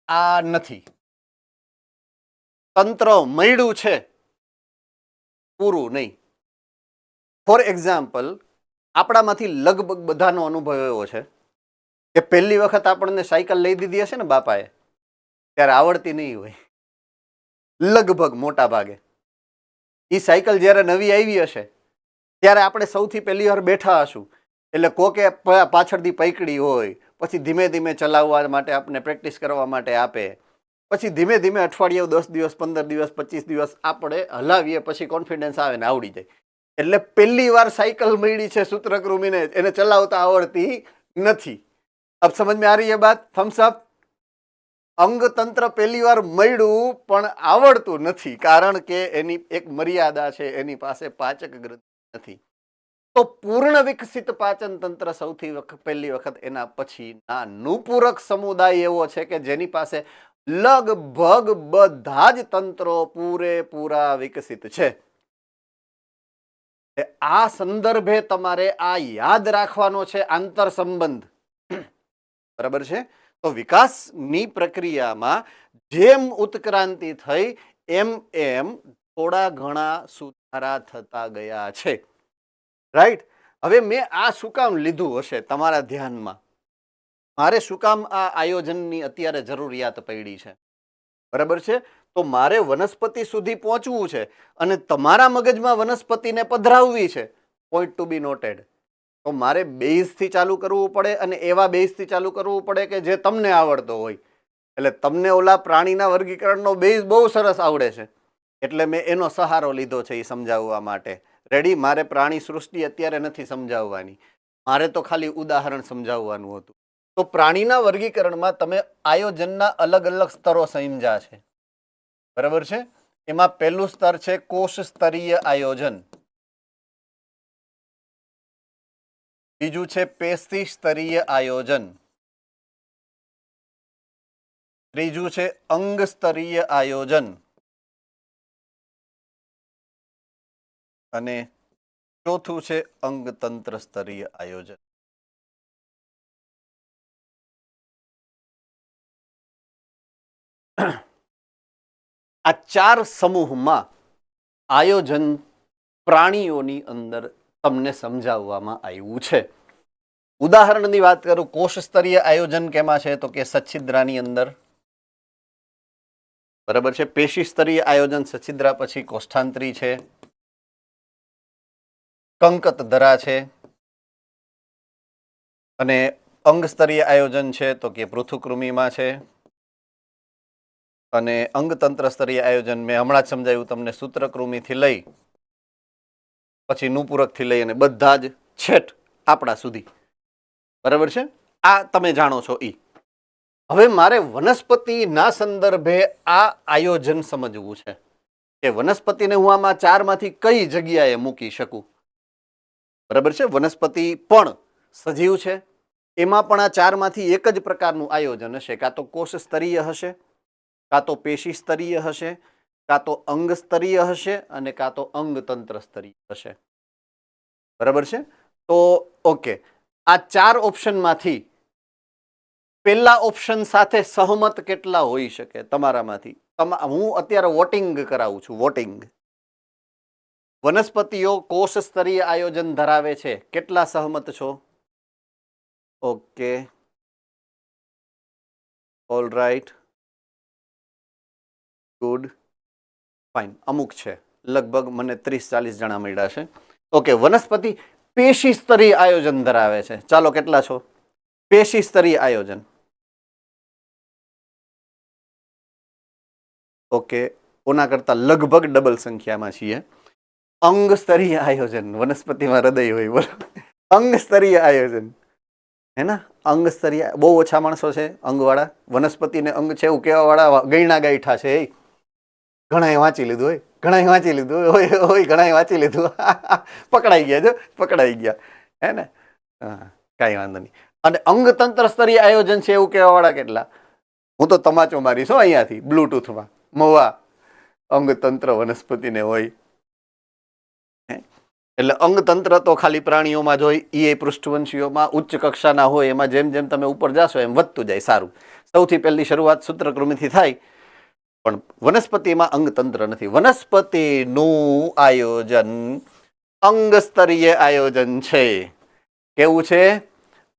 આ નથી. તંત્ર મળ્યું છે, પૂરું નહીં. ફોર એક્ઝામ્પલ, આપણામાંથી લગભગ બધાનો અનુભવ એવો છે કે પહેલી વખત આપણને સાયકલ લઈ દીધી હશે ને બાપાએ, ત્યારે આવડતી નહીં હોય. લગભગ મોટા ભાગે. એ સાયકલ જ્યારે નવી આવી હશે ત્યારે આપણે સૌથી પહેલી વાર બેઠા હશું, એટલે કોકે પાછળથી પકડી હોય, પછી ધીમે ધીમે ચલાવવા માટે આપણે પ્રેક્ટિસ કરવા માટે આપે, પછી ધીમે ધીમે અઠવાડિયે 10 દિવસ 15 દિવસ 25 દિવસ આપણે હલાવીએ, પછી કોન્ફિડન્સ આવે ને આવડી જાય. એટલે પહેલી વાર સાયકલ મળી છે સૂત્રકૃમિને, એને ચલાવતા આવડતી નથી. अब समझ में आ रही है बात? Thums up. અંગતંત્ર પહેલી વાર મળ્યું પણ આવડતું નથી, કારણ કે એની એક મર્યાદા છે, એની પાસે પાચક ગ્રંથિ નથી. તો પૂર્ણ વિકસિત પાચન તંત્ર સૌથી પહેલી વખત એના પછી ના નુપૂરક સમુદાય એવો છે કે જેની પાસે લગભગ બધા જ તંત્રો પૂરેપૂરા વિકસિત છે. આ સંદર્ભે તમારે આ યાદ રાખવાનો છે, આંતર સંબંધ. બરાબર છે. તો વિકાસની પ્રક્રિયામાં જેમ ઉત્ક્રાંતિ થઈ એમ એમ થોડા ઘણા સુધારા થતા ગયા છે. રાઈટ. હવે મેં આ શું કામ લીધું હશે તમારા ધ્યાનમાં? મારે શું કામ આ આયોજનની અત્યારે જરૂરિયાત પડી છે? બરાબર છે. તો મારે વનસ્પતિ સુધી પહોંચવું છે અને તમારા મગજમાં વનસ્પતિને પધરાવવી છે. પોઈન્ટ ટુ બી નોટેડ. તો મારે બેઝથી ચાલુ કરવું પડે, અને એવા બેઝથી ચાલુ કરવું પડે કે જે તમને આવડતો હોય. એટલે તમને ઓલા પ્રાણીના વર્ગીકરણનો બેઝ બહુ સરસ આવડે છે, એટલે મેં એનો સહારો લીધો છે એ સમજાવવા માટે. રેડી? મારે પ્રાણી સૃષ્ટિ અત્યારે નથી સમજાવવાની, મારે તો ખાલી ઉદાહરણ સમજાવવાનું હતું. તો પ્રાણીના વર્ગીકરણમાં તમે આયોજનના અલગ અલગ સ્તરો સમજ્યા છે. બરાબર છે. એમાં પહેલું સ્તર છે કોષ સ્તરીય આયોજન, બીજું છે પેશી સ્તરીય આયોજન, ત્રીજું છે અંગ સ્તરીય આયોજન, અને ચોથું છે અંગતંત્ર સ્તરીય આયોજન. આ ચાર સમૂહમાં આયોજન પ્રાણીઓની અંદર તમને સમજાવવામાં આવ્યું છે. ઉદાહરણની વાત કરું, કોષ સ્તરીય આયોજન કેમાં છે? તો કે સચ્છિદ્રાની અંદર. બરાબર છે. પેશી સ્તરીય આયોજન સચ્છિદ્રા પછી કોષ્ઠાંતરી છે, કંકત ધરા છે, અને અંગ સ્તરીય આયોજન છે તો કે પૃથુકૃમિમાં છે. અને અંગતંત્ર સ્તરીય આયોજન મેં હમણાં જ સમજાવ્યું તમને, સૂત્રકૃમિથી લઈ પછી નુપૂરકથી લઈ અને બધા જ છેટ આપણા સુધી. બરાબર છે? આ તમે જાણો છો ઈ. હવે મારે વનસ્પતિના સંદર્ભે આ આયોજન સમજવું છે કે વનસ્પતિને હું આમાં ચારમાંથી કઈ જગ્યાએ મૂકી શકું. બરાબર છે? વનસ્પતિ પણ સજીવ છે, એમાં પણ આ ચારમાંથી એક જ પ્રકારનું આયોજન હશે. કાં તો કોષ સ્તરીય હશે, કાં તો પેશી સ્તરીય હશે, કાં તો અંગ સ્તરીય હશે અને કાં તો અંગતંત્ર સ્તરીય હશે. બરાબર છે? તો ઓકે, આ ચાર ઓપ્શનમાંથી પહેલા ઓપ્શન સાથે સહમત કેટલા હોઈ શકે તમારામાંથી? હું અત્યારે વોટિંગ કરાવું છું. વોટિંગ. વનસ્પતિઓ કોષ સ્તરીય આયોજન ધરાવે છે, કેટલા સહમત છો? Okay, all right, good, fine. અમુક છે, લગભગ મને 30-40 જણા મળ્યા છે. ઓકે, વનસ્પતિ પેશી સ્તરીય આયોજન ધરાવે છે. ચાલો, કેટલા છો? પેશી સ્તરીય આયોજન. ઓકે, ઓના કરતા લગભગ ડબલ સંખ્યામાં છીએ. અંગ સ્તરીય આયોજન, વનસ્પતિમાં હૃદય હોય, બોલો. અંગ સ્તરીય આયોજન, હે ને? અંગ સ્તરીય બહુ ઓછા માણસો છે અંગવાળા. વનસ્પતિને અંગ છે એવું કહેવા વાળા ગયણા ગાયઠા છે. ઘણાએ વાંચી લીધું હોય, ઘણાએ વાંચી લીધું હોય, ઘણાએ વાંચી લીધું. પકડાઈ ગયા, જો પકડાઈ ગયા, હે ને? હા, કાંઈ વાંધો નહીં. અને અંગતંત્ર સ્તરીય આયોજન છે એવું કહેવા વાળા કેટલા? હું તો તમાચો મારીશ અહીંયાથી બ્લુટૂથમાં. મવા અંગતંત્ર વનસ્પતિને હોય. એટલે અંગતંત્ર તો ખાલી પ્રાણીઓમાં જ હોય, એ પૃષ્ઠવંશીઓમાં ઉચ્ચ કક્ષાના હોય. એમાં જેમ જેમ તમે ઉપર જાશો એમ વધતું જાય. સારું, સૌથી પહેલી શરૂઆત સૂત્રકૃમિથી થાય, પણ વનસ્પતિમાં અંગતંત્ર નથી. વનસ્પતિનું આયોજન અંગ સ્તરીય આયોજન છે. કેવું છે?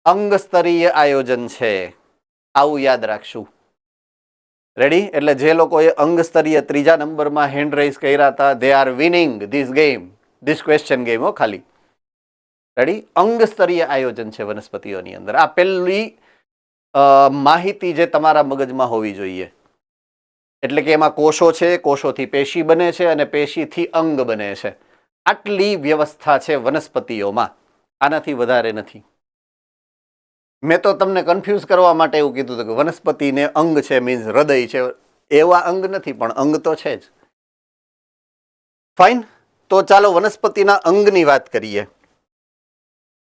અંગ સ્તરીય આયોજન છે. આવું યાદ રાખશું. રેડી? એટલે જે લોકોએ અંગ સ્તરીય ત્રીજા નંબરમાં હેન્ડ રેઝ કર્યા હતા, they are winning this game, this question game. હો, ખાલી રેડી? અંગ સ્તરીય આયોજન છે વનસ્પતિઓની અંદર. આ પહેલી માહિતી જે તમારા મગજમાં હોવી જોઈએ. એટલે કે એમાં કોષો છે, કોષોથી પેશી બને છે અને પેશીથી અંગ બને છે. આટલી વ્યવસ્થા છે વનસ્પતિઓમાં, આનાથી વધારે નથી. મેં તો તમને કન્ફ્યુઝ કરવા માટે એવું કીધું હતું કે વનસ્પતિને અંગ છે મીન્સ હૃદય છે. એવા અંગ નથી, પણ અંગ તો છે જ. ફાઇન. તો ચાલો વનસ્પતિના અંગની વાત કરીએ.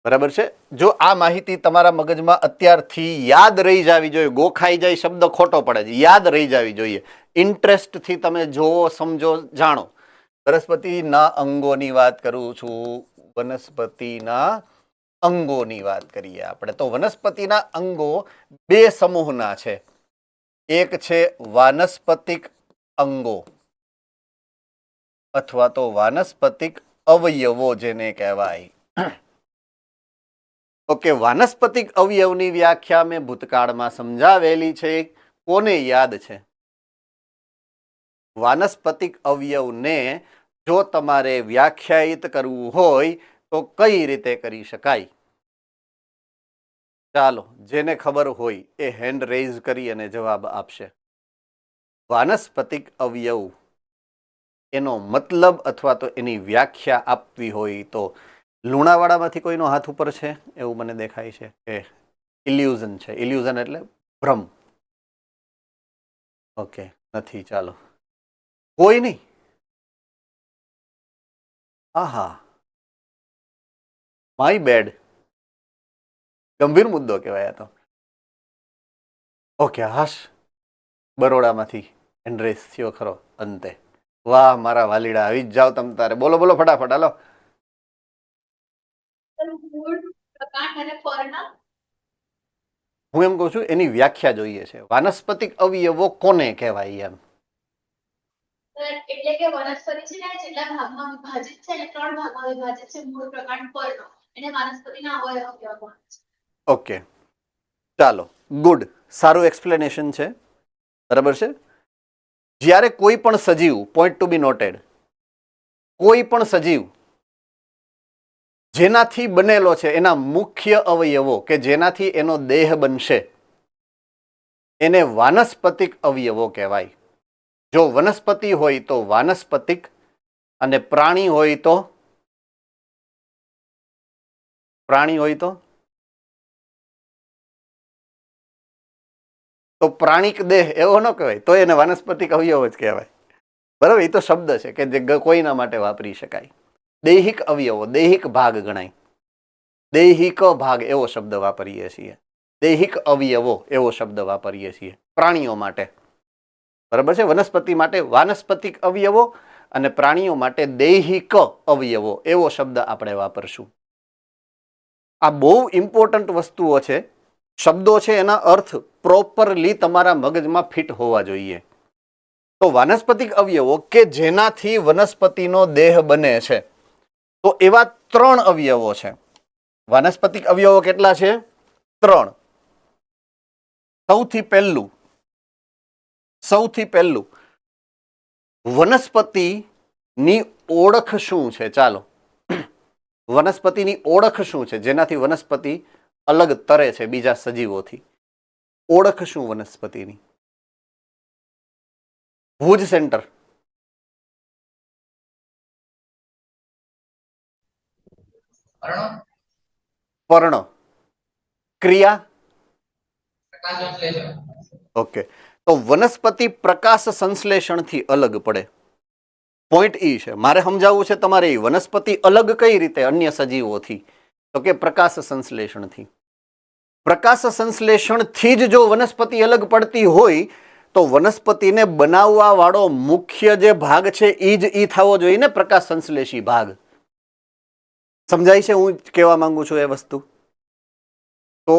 બરાબર છે? જો આ માહિતી તમારા મગજમાં અત્યારથી યાદ રહી જવી જોઈએ. ગોખાઈ જાય શબ્દ ખોટો પડે છે. યાદ રહી જવી જોઈએ. ઇન્ટરેસ્ટથી તમે જોવો, સમજો, જાણો. વનસ્પતિના અંગોની વાત કરું છું. વનસ્પતિના અંગોની વાત કરીએ આપણે. તો વનસ્પતિના અંગો બે સમૂહના છે. એક છે વાનસ્પતિક અંગો અથવા તો વાનસ્પતિક અવયવો જેને કહેવાય. ઓકે, વાનસ્પતિક અવયવની વ્યાખ્યા મેં ભૂતકાળમાં સમજાવેલી છે. કોને યાદ છે? વાનસ્પતિક અવયવને જો તમારે વ્યાખ્યાયિત કરવું હોય તો કઈ રીતે કરી શકાય? ચાલો, જેને ખબર હોય એ હેન્ડ રેઝ કરી અને જવાબ આપશે. વાનસ્પતિક અવયવ એનો મતલબ અથવા તો એની વ્યાખ્યા આપવી હોય તો લુણાવાડામાંથી કોઈનો હાથ ઉપર છે એવું મને દેખાય છે કે ઇલ્યુઝન છે. ઇલ્યુઝન એટલે ભ્રમ. ઓકે, નથી. ચાલો, કોઈ નહીં. આહા, માય બેડ. ગંભીર મુદ્દો કહેવાય તો. ઓકે, હાશ, બરોડામાંથી એન્ડ્રેસ થયો ખરો અંતે. વાહ મારા વાલીડા, આવી જ જાઓ તમ તારે. બોલો બોલો ફટાફટ, હાલો. હું એમ કહું છું એની વ્યાખ્યા જોઈએ છે. વાનસ્પતિક અવયવો કોને કહેવાય એમ? એટલે કે વનસ્પતિ છે ને જેટલા ભાગમાં વિભાજિત છે ને 3 ભાગમાં વિભાજિત છે. મૂળ, પ્રકાંડ, પર્ણ. એને વનસ્પતિના અવયવ કહેવામાં આવે છે. ઓકે, ચાલો, ગુડ. સારું એક્સપ્લેનેશન છે. બરાબર છે? જ્યારે કોઈ પણ સજીવ, પોઈન્ટ ટુ બી નોટેડ, કોઈ પણ સજીવ જેનાથી બનેલો છે, એના મુખ્ય અવયવો કે જેનાથી એનો દેહ બનશે એને વાનસ્પતિક અવયવો કહેવાય. જો વનસ્પતિ હોય તો વાનસ્પતિક અને પ્રાણી હોય તો પ્રાણિક દેહ એવો ન કહેવાય, તો એને વાનસ્પતિક અવયવ જ કહેવાય. બરાબર, એ તો શબ્દ છે કે જે કોઈના માટે વાપરી શકાય. દૈહિક અવયવો, દૈહિક ભાગ ગણાય. દૈહિક ભાગ એવો શબ્દ વાપરીએ છીએ, દૈહિક અવયવો એવો શબ્દ વાપરીએ છીએ પ્રાણીઓ માટે. બરાબર છે. વનસ્પતિ માટે વાનસ્પતિક અવયવો અને પ્રાણીઓ માટે દૈહિક અવયવો એવો શબ્દ આપણે વાપરશું. આ બહુ ઇમ્પોર્ટન્ટ વસ્તુઓ છે. શબ્દો છે એના અર્થ પ્રોપરલી તમારા મગજમાં ફિટ હોવા જોઈએ. તો વાનસ્પતિક અવયવો કે જેનાથી વનસ્પતિનો દેહ બને છે, તો એવા 3 અવયવો છે. વાનસ્પતિક અવયવો કેટલા છે? 3. સૌથી પહેલું વનસ્પતિની ઓળખ શું છે? ચાલો, વનસ્પતિની ઓળખ શું છે જેનાથી વનસ્પતિ અલગ તરે છે બીજા સજીવોથી? ઓળખ શું વનસ્પતિની? ભુજ સેન્ટર. પર્ણ. ક્રિયા. ઓકે, તો વનસ્પતિ પ્રકાશ સંશ્લેષણથી અલગ પડે. પોઈન્ટ ઈ છે, મારે સમજાવવું છે તમારે. વનસ્પતિ અલગ કઈ રીતે અન્ય સજીવોથી? તો કે પ્રકાશ સંશ્લેષણથી. પ્રકાશ સંશ્લેષણથી જ જો વનસ્પતિ અલગ પડતી હોય તો વનસ્પતિને બનાવવા વાળો મુખ્ય જે ભાગ છે ઈ થવો જોઈએ ને, પ્રકાશ સંશ્લેષી ભાગ. સમજાય છે હું કહેવા માંગુ છું એ વસ્તુ? તો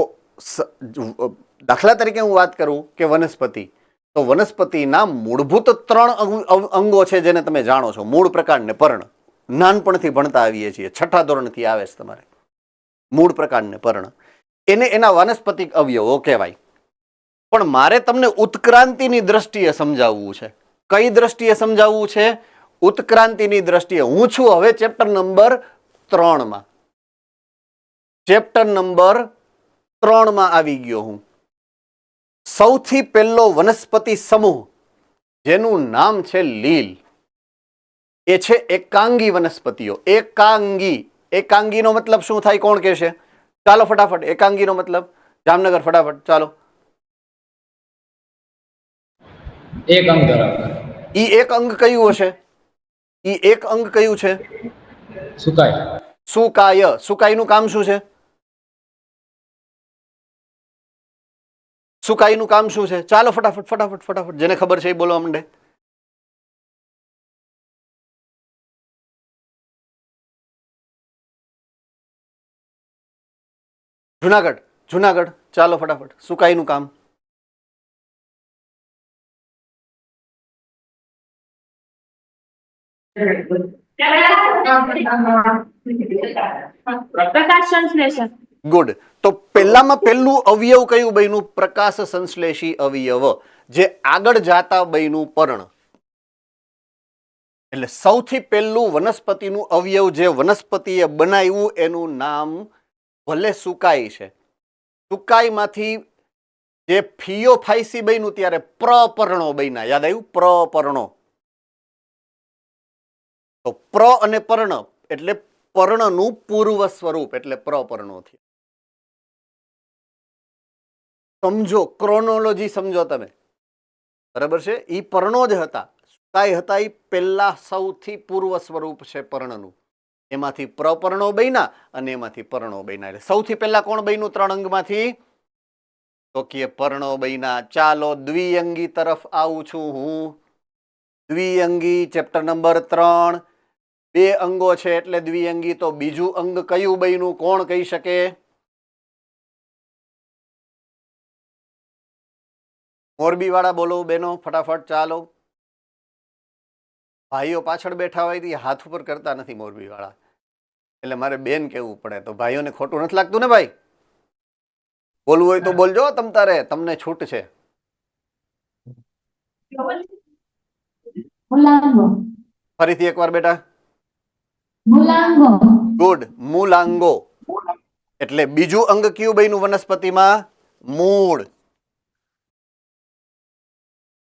દાખલા તરીકે હું વાત કરું કે વનસ્પતિ, તો વનસ્પતિના મૂળભૂત 3 અંગો છે જેને તમે જાણો છો. મૂળ, પ્રકાંડ ને પર્ણ. નાનપણથી ભણતા આવીએ છીએ, 6ઠા ધોરણથી આવે છે તમારે. મૂળ, પ્રકાંડ ને પર્ણ, એને એના વાનસ્પતિક અવયવો કહેવાય. પણ મારે તમને ઉત્ક્રાંતિની દ્રષ્ટિએ સમજાવવું છે. કઈ દ્રષ્ટિએ સમજાવવું છે? ઉત્ક્રાંતિની દ્રષ્ટિએ. હું છું હવે ચેપ્ટર નંબર 3 માં આવી ગયો હું. સૌથી પહેલો વનસ્પતિ સમૂહ જેનું નામ છે લીલ, એ છે એકાંગી વનસ્પતિઓ. એકાંગીનો મતલબ શું થાય? કોણ કહેશે? ચાલો ફટાફટ, એકાંગીનો મતલબ. જામનગર, ફટાફટ ચાલો. એક અંગ ધરાવતા. ઈ એક અંગ કયું હશે? ઈ એક અંગ કયું છે? સુકાય. સુકાય. સુકાયનું કામ શું છે? સુકાઈનું કામ શું છે? ચાલો ફટાફટ ફટાફટ ફટાફટ, જેને ખબર છે એ બોલવા માંડે. જુનાગઢ, જુનાગઢ, ચાલો ફટાફટ. સુકાઈનું કામ. પ્રકાશ સંશ્લેષણ. ગુડ. તો પહેલામાં પહેલું અવયવ કયું બન્યું? પ્રકાશ સંશ્લેષી અવયવ, જે આગળ જાતા બન્યું પર્ણ. એટલે સૌથી પહેલું વનસ્પતિનું અવયવ જે વનસ્પતિએ બનાવ્યું એનું નામ ભલે સુકાઈ છે. સુકાઈમાંથી જે ફિયોફાઇસી બન્યું ત્યારે પ્રપર્ણો બન્યા. યાદ આવ્યું? પ્રપર્ણો. તો પ્ર અને પર્ણ એટલે પર્ણનું પૂર્વ સ્વરૂપ એટલે પ્રપર્ણો થયા. સમજો, ક્રોનોલોજી સમજો તમે. બરાબર છે? ઈ પર્ણો જ હતા. સુકાઈ હતા ઈ પહેલા સૌથી પૂર્વ સ્વરૂપ છે પર્ણનું. એમાંથી પ્રપર્ણો બન્યા અને એમાંથી પર્ણો બન્યા. એટલે સૌથી પહેલા કોણ બન્યું 3 અંગમાંથી? તો કે પર્ણો બન્યા. ચાલો દ્વિઅંગી તરફ આવું છું હું. દ્વિઅંગી ચેપ્ટર નંબર 3. 2 અંગો છે એટલે દ્વિઅંગી. તો બીજું અંગ કયું બન્યું? કોણ કહી શકે? મોરબી વાળા બોલો બેનો ફટાફટ. ચાલો, ભાઈઓ પાછળ બેઠા હોય હાથ ઉપર કરતા નથી મોરબી વાળા, એટલે મારે બેન કેવું પડે. તો ભાઈઓને ખોટું નથી લાગતું ને ભાઈ? બોલવું હોય તો બોલજો. તમ તારે, તમને છૂટ છે. ફરીથી એકવાર બેટા. ગુડ. મૂલાંગો. એટલે બીજું અંગ કયું બન્યું વનસ્પતિમાં? મૂળ.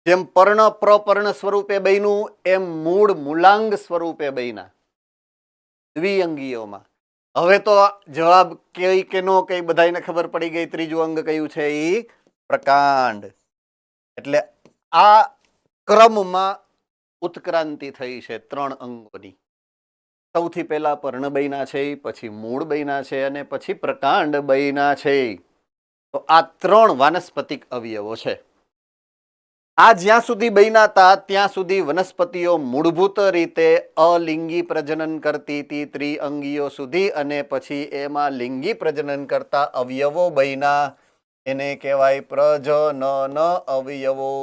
જેમ પર્ણ પ્રપર્ણ સ્વરૂપે બન્યું એમ મૂળ મૂલાંગ સ્વરૂપે બન્યા દ્વિઅંગીઓમાં. હવે તો જવાબ કઈ કે નો કઈ બધાને ખબર પડી ગઈ. ત્રીજું અંગ કયું છે એ પ્રકાંડ. એટલે આ ક્રમમાં ઉત્ક્રાંતિ થઈ છે 3 અંગોની. સૌથી પહેલા પર્ણ બન્યા છે, પછી મૂળ બન્યા છે અને પછી પ્રકાંડ બન્યા છે. તો આ 3 વાનસ્પતિક અવયવો છે. આ જ્યાં સુધી બન્યા હતા ત્યાં સુધી વનસ્પતિઓ મૂળભૂત રીતે અલિંગી પ્રજનન કરતી હતી ત્રિઅંગીઓ સુધી, અને પછી એમાં લિંગી પ્રજનન કરતા અવયવો બન્યા. એને કહેવાય પ્રજનન અવયવો.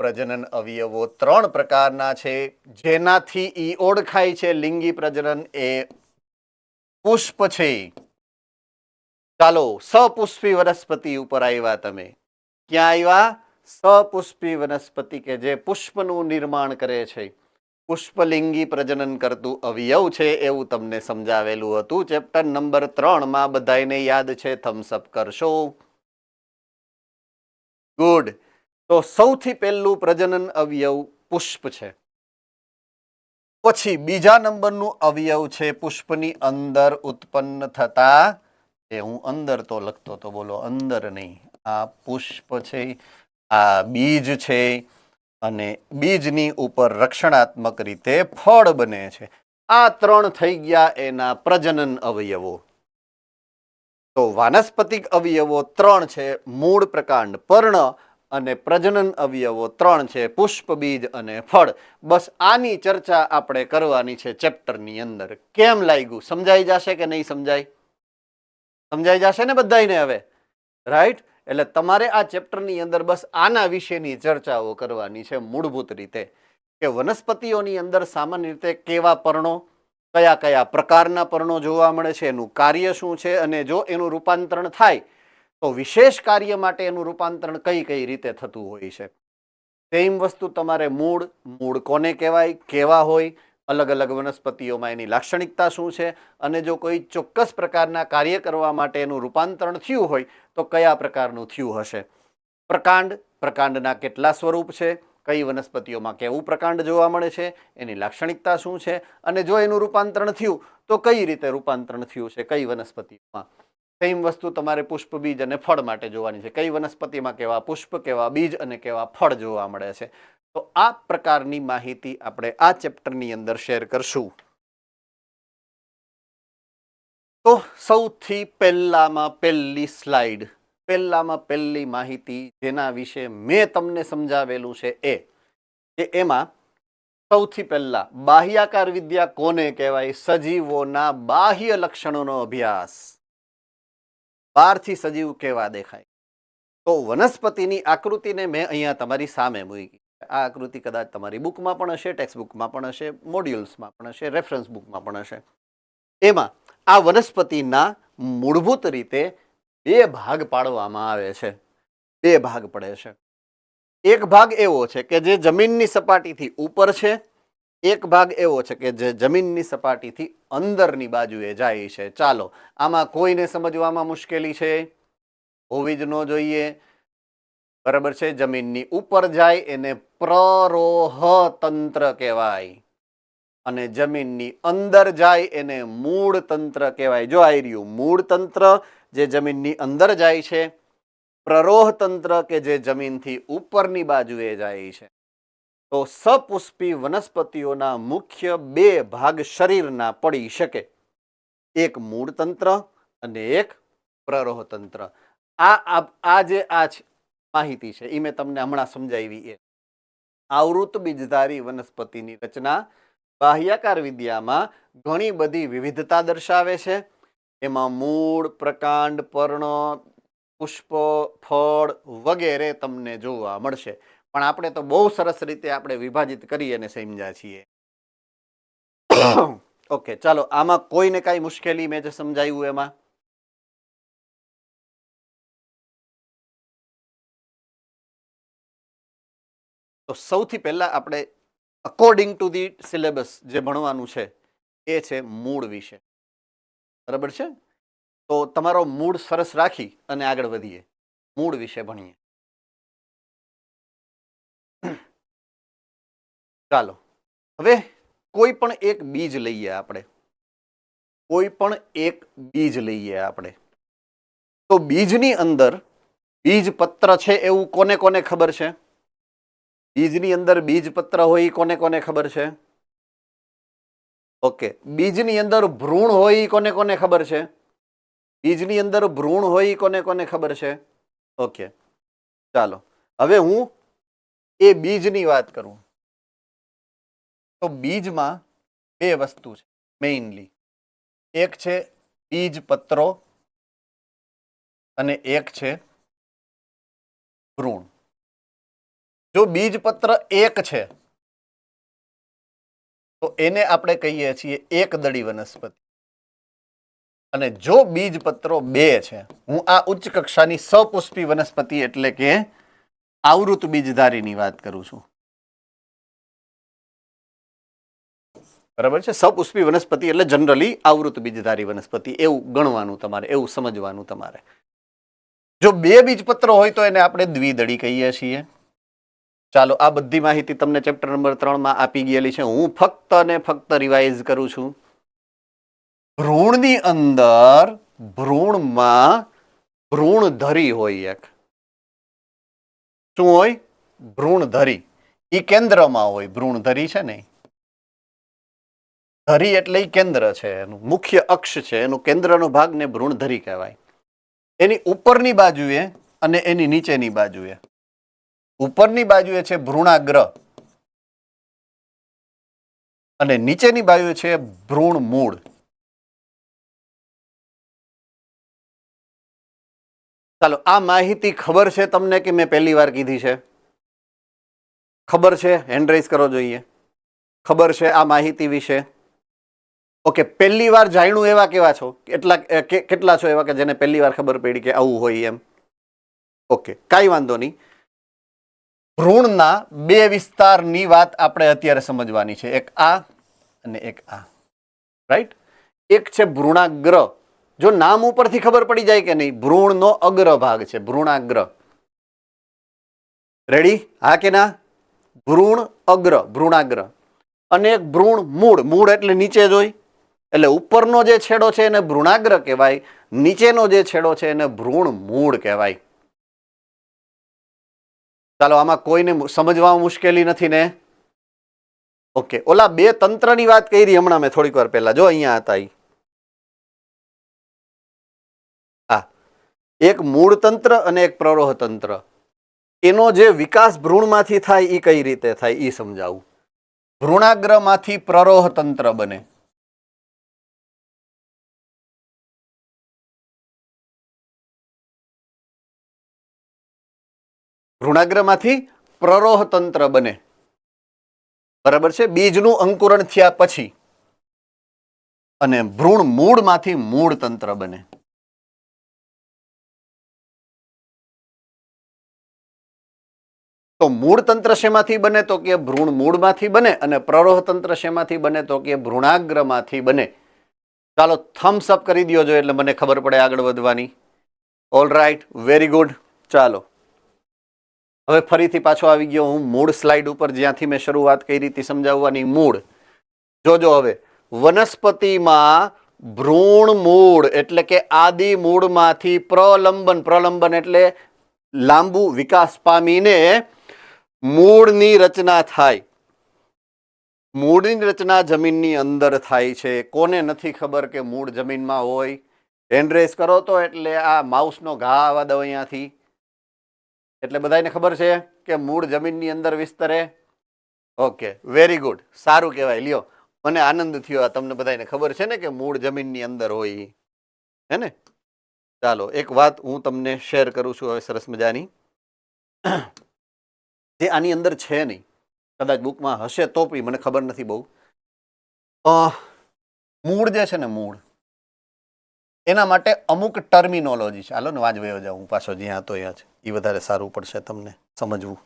પ્રજનન અવયવો 3 પ્રકારના છે, જેનાથી ઈ ઓળખાય છે લિંગી પ્રજનન એ પુષ્પ છે. ચાલો સપુષ્પી વનસ્પતિ ઉપર આવ્યા તમે. ક્યાં આવ્યા? સપુષ્પી વનસ્પતિ કે જે પુષ્પનું નિર્માણ કરે છે. પુષ્પલિંગી પ્રજનન કરતું અવયવ છે એવું તમને સમજાવેલું હતું ચેપ્ટર નંબર 3 માં. બધાને યાદ છે? થમ્સઅપ કરશો. ગુડ. તો સૌથી પહેલું પ્રજનન અવયવ પુષ્પ છે. પછી બીજા નંબરનું અવયવ છે પુષ્પની અંદર ઉત્પન્ન થતા, એ હું અંદર તો લખતો તો બોલો અંદર નહીં, આ પુષ્પ છે, આ બીજ છે, અને બીજની ઉપર રક્ષણાત્મક રીતે ફળ બને છે. આ 3 થઈ ગયા એના પ્રજનન અવયવો. તો વાનસ્પતિક અવયવો 3 છે, મૂળ પ્રકાંડ પર્ણ, અને પ્રજનન અવયવો 3 છે, પુષ્પ બીજ અને ફળ. બસ આની ચર્ચા આપણે કરવાની છે ચેપ્ટરની અંદર. કેમ લાગ્યું? સમજાઈ જશે કે નહીં સમજાય? સમજાઈ જશે ને બધાને હવે? રાઈટ. એટલે તમારે આ ચેપ્ટરની અંદર બસ આના વિશેની ચર્ચાઓ કરવાની છે મૂળભૂત રીતે, કે વનસ્પતિઓની અંદર સામાન્ય રીતે કેવા પર્ણો, કયા કયા પ્રકારના પર્ણો જોવા મળે છે, એનું કાર્ય શું છે, અને જો એનું રૂપાંતરણ થાય તો વિશેષ કાર્ય માટે એનું રૂપાંતરણ કઈ કઈ રીતે થતું હોય છે. સેમ વસ્તુ તમારે મૂળ, મૂળ કોને કહેવાય, કેવા હોય, અલગ અલગ વનસ્પતિઓમાં એની લાક્ષણિકતા શું છે, અને જો કોઈ ચોક્કસ પ્રકારના કાર્ય કરવા માટે એનું રૂપાંતરણ થયું હોય તો કયા પ્રકારનું થયું હશે. પ્રકાંડ, પ્રકાંડના કેટલા સ્વરૂપ છે, કઈ વનસ્પતિઓમાં કેવું પ્રકાંડ જોવા મળે છે, એની લાક્ષણિકતા શું છે, અને જો એનું રૂપાંતરણ થયું તો કઈ રીતે રૂપાંતરણ થયું છે કઈ વનસ્પતિમાં. સેમ વસ્તુ તમારે પુષ્પ બીજ અને ફળ માટે જોવાની છે. કઈ વનસ્પતિમાં કેવા પુષ્પ, કેવા બીજ અને કેવા ફળ જોવા મળે છે. તો આ પ્રકારની માહિતી આપણે આ ચેપ્ટરની અંદર શેર કરશું. તો સૌથી પહેલામાં પહેલી સ્લાઇડ, પહેલામાં પહેલી માહિતી જેના વિશે મેં તમને સમજાવેલું છે એ કે એમાં સૌથી પહેલા બાહ્યાકાર વિદ્યા કોને કહેવાય? સજીવોના બાહ્ય લક્ષણોનો અભ્યાસ. બહારથી સજીવ કેવા દેખાય. તો વનસ્પતિની આકૃતિને મેં અહીંયા તમારી સામે મૂકી. આ આકૃતિ કદાચ તમારી બુકમાં પણ હશે, ટેક્સ્ટ બુકમાં પણ હશે, મોડ્યુલ્સમાં પણ હશે, રેફરન્સ બુકમાં પણ હશે. એમાં આ વનસ્પતિના મૂળભૂત રીતે 2 ભાગ પાડવામાં આવે છે. 2 ભાગ પડે છે. એક ભાગ એવો છે કે જે જમીનની સપાટીથી ઉપર છે, એક ભાગ એવો છે કે જે જમીનની સપાટીથી અંદરની બાજુએ જાય છે. ચાલો આમાં કોઈને સમજવામાં મુશ્કેલી છે? હોવી જ ન જોઈએ. બરાબર છે. જમીનની ઉપર જાય એને પ્રરોહ તંત્ર કહેવાય, અને જમીનની અંદર જાય એને મૂળ તંત્ર કહેવાય. જો આવી રહ્યું મૂળ તંત્ર જે જમીનની અંદર જાય છે, પ્રરોહ તંત્ર કે જે જમીનથી ઉપરની બાજુએ જાય છે. તો સપુષ્પી વનસ્પતિઓના મુખ્ય 2 ભાગ શરીરના પડી શકે. એક મૂળ તંત્ર અને એક પ્રરોહ તંત્ર. આ જે માહિતી છે એ મેં તમને હમણાં સમજાવી. એ આવૃત બીજધારી વનસ્પતિની રચના બાહ્યાકાર વિદ્યામાં ઘણી બધી વિવિધતા દર્શાવે છે. એમાં મૂળ, પ્રકાંડ, પર્ણ, પુષ્પ, ફળ વગેરે તમને જોવા મળશે. પણ આપણે તો બહુ સરસ રીતે આપણે વિભાજિત કરી અને સમજ્યા છીએ. ઓકે, ચાલો આમાં કોઈને કઈ મુશ્કેલી મેં જે સમજાવ્યું એમાં? તો સૌથી પહેલા આપણે અકોર્ડિંગ ટુ ધી સિલેબસ જે ભણવાનું છે એ છે મૂળ વિશે. બરાબર છે. તો તમારો મૂડ સરસ રાખી અને આગળ વધીએ. મૂળ વિશે ભણીએ. ચાલો હવે કોઈ પણ એક બીજ લઈએ આપણે, કોઈ પણ એક બીજ લઈએ આપણે, તો બીજની અંદર બીજપત્ર છે એવું કોને કોને ખબર છે? બીજની અંદર બીજપત્ર હોય એ કોને કોને ખબર છે? ઓકે, બીજની અંદર ભ્રૂણ હોય એ કોને કોને ખબર છે? બીજની અંદર ભ્રૂણ હોય એ કોને કોને ખબર છે? ઓકે, ચાલો હવે હું એ બીજની વાત કરું તો બીજમાં બે વસ્તુ છે મેઇનલી, એક છે બીજપત્રો અને એક છે ભ્રૂણ. જો બીજપત્ર એક છે તો એને આપણે કહીએ છીએ એકદળી વનસ્પતિ, અને જો બીજપત્રો બે છે, હું આ ઉચ્ચ કક્ષાની સપુષ્પી વનસ્પતિ એટલે કે આવૃત બીજધારીની વાત કરું છું. બરાબર છે, સપુષ્પી વનસ્પતિ એટલે જનરલી આવૃત બીજધારી વનસ્પતિ એવું ગણવાનું તમારે, એવું સમજવાનું તમારે. જો બે બીજપત્ર હોય તો એને આપણે દ્વિદળી કહીએ છીએ. ચાલો આ બધી માહિતી તમને ચેપ્ટર નંબર 3 માં આપી ગયેલી છે, હું ફક્ત ને ફક્ત રિવાઇઝ કરું છું. ભ્રૂણની અંદર ભ્રૂણમાં ભ્રૂણધરી હોય એક. શું હોય? ભ્રૂણધરી. ઈ કેન્દ્રમાં હોય, ભ્રૂણધરી છે ને, ધરી એટલે ઈ કેન્દ્ર છે, એનું મુખ્ય અક્ષ છે, એનું કેન્દ્રનો ભાગ ને ભ્રૂણધરી કહેવાય. એની ઉપરની બાજુએ અને એની નીચેની બાજુએ, ઉપરની બાજુએ છે ભ્રૂણાગ્ર અને નીચેની બાજુએ છે ભ્રૂણ મૂળ. ચાલો આ માહિતી ખબર છે તમને કે મેં પહેલી વાર કીધી છે? ખબર છે? હેન્ડ રેઇઝ કરો જોઈએ. ખબર છે આ માહિતી વિશે? ઓકે, પહેલી વાર જાણ્યું એવા કેવા છો? કેટલા છો એવા કે જેને પહેલી વાર ખબર પડી કે આવું હોય એમ? ઓકે, કાંઈ વાંધો નહીં. ભ્રૂણના બે વિસ્તારની વાત આપણે અત્યારે સમજવાની છે, એક આ અને એક આ, રાઈટ? એક છે ભ્રૂણાગ્ર. જો નામ ઉપરથી ખબર પડી જાય કે નહીં, ભ્રૂણનો અગ્ર ભાગ છે ભ્રૂણાગ્ર. રેડી? હા કે ના? ભ્રૂણ અગ્ર, ભ્રૂણાગ્ર. અને એક ભ્રૂણ મૂળ. મૂળ એટલે નીચે જ હોય, એટલે ઉપરનો જે છેડો છે એને ભ્રૂણાગ્ર કહેવાય, નીચેનો જે છેડો છે એને ભ્રૂણ મૂળ કહેવાય. ચાલો આમાં કોઈને સમજવામાં મુશ્કેલી નથી ને? ઓકે, ઓલા બે તંત્રની વાત કરી હમણાં મેં થોડીક વાર પહેલા, જો અહીંયા હતા ઈ. એક મૂળ તંત્ર અને એક પ્રરોહ તંત્ર. એનો જે વિકાસ ભ્રૂણમાંથી થાય એ કઈ રીતે થાય એ સમજાવું. ભ્રૂણાગ્રમાંથી પ્રરોહ તંત્ર બને. ભ્રૂણાગ્રમાંથી પ્રરોહ તંત્ર બને. બરાબર છે? બીજનું અંકુરણ થયા પછી. અને ભ્રૂણ મૂળમાંથી મૂળ તંત્ર બને. તો મૂળ તંત્ર શેમાંથી બને? તો કે ભ્રૂણ મૂળમાંથી બને, અને પ્રરોહ તંત્ર શેમાંથી બને? તો કે ભ્રૂણાગ્રમાંથી બને. ચાલો થમ્સ અપ કરી દો જો એટલે મને ખબર પડે આગળ વધવાની. All right, very good. ચાલો હવે ફરીથી પાછો આવી ગયો હું મૂળ સ્લાઇડ ઉપર, જ્યાંથી મેં શરૂઆત કરી હતી સમજાવવાની. મૂળ જોજો હવે, વનસ્પતિમાં ભ્રૂણ મૂળ એટલે કે આદિ મૂળમાંથી પ્રલંબન, પ્રલંબન એટલે લાંબુ વિકાસ પામીને મૂળની રચના થાય. મૂળની રચના જમીનની અંદર થાય છે. કોને નથી ખબર કે મૂળ જમીનમાં હોય? હેન્ડ રેઝ કરો તો એટલે આ માઉસનો ઘા આવવા દો અહીંયાથી. એટલે બધાને ખબર છે કે મૂળ જમીનની અંદર વિસ્તરે. ઓકે, વેરી ગુડ, સારું કહેવાય. લ્યો, મને આનંદ થયો. આ તમને બધાને ખબર છે ને કે મૂળ જમીનની અંદર હોય, હે ને? ચાલો એક વાત હું તમને શેર કરું છું હવે, સરસ મજાની, જે આની અંદર છે નહીં, કદાચ બુકમાં હશે તો પણ મને ખબર નથી બહુ. મૂળ જે છે ને, મૂળ, એના માટે અમુક ટર્મિનોલોજી છે. હાલો ને વાંચ વયો જાઉં હું પાછો, જ્યાં હતો ત્યાં છે, એ વધારે સારું પડશે તમને સમજવું.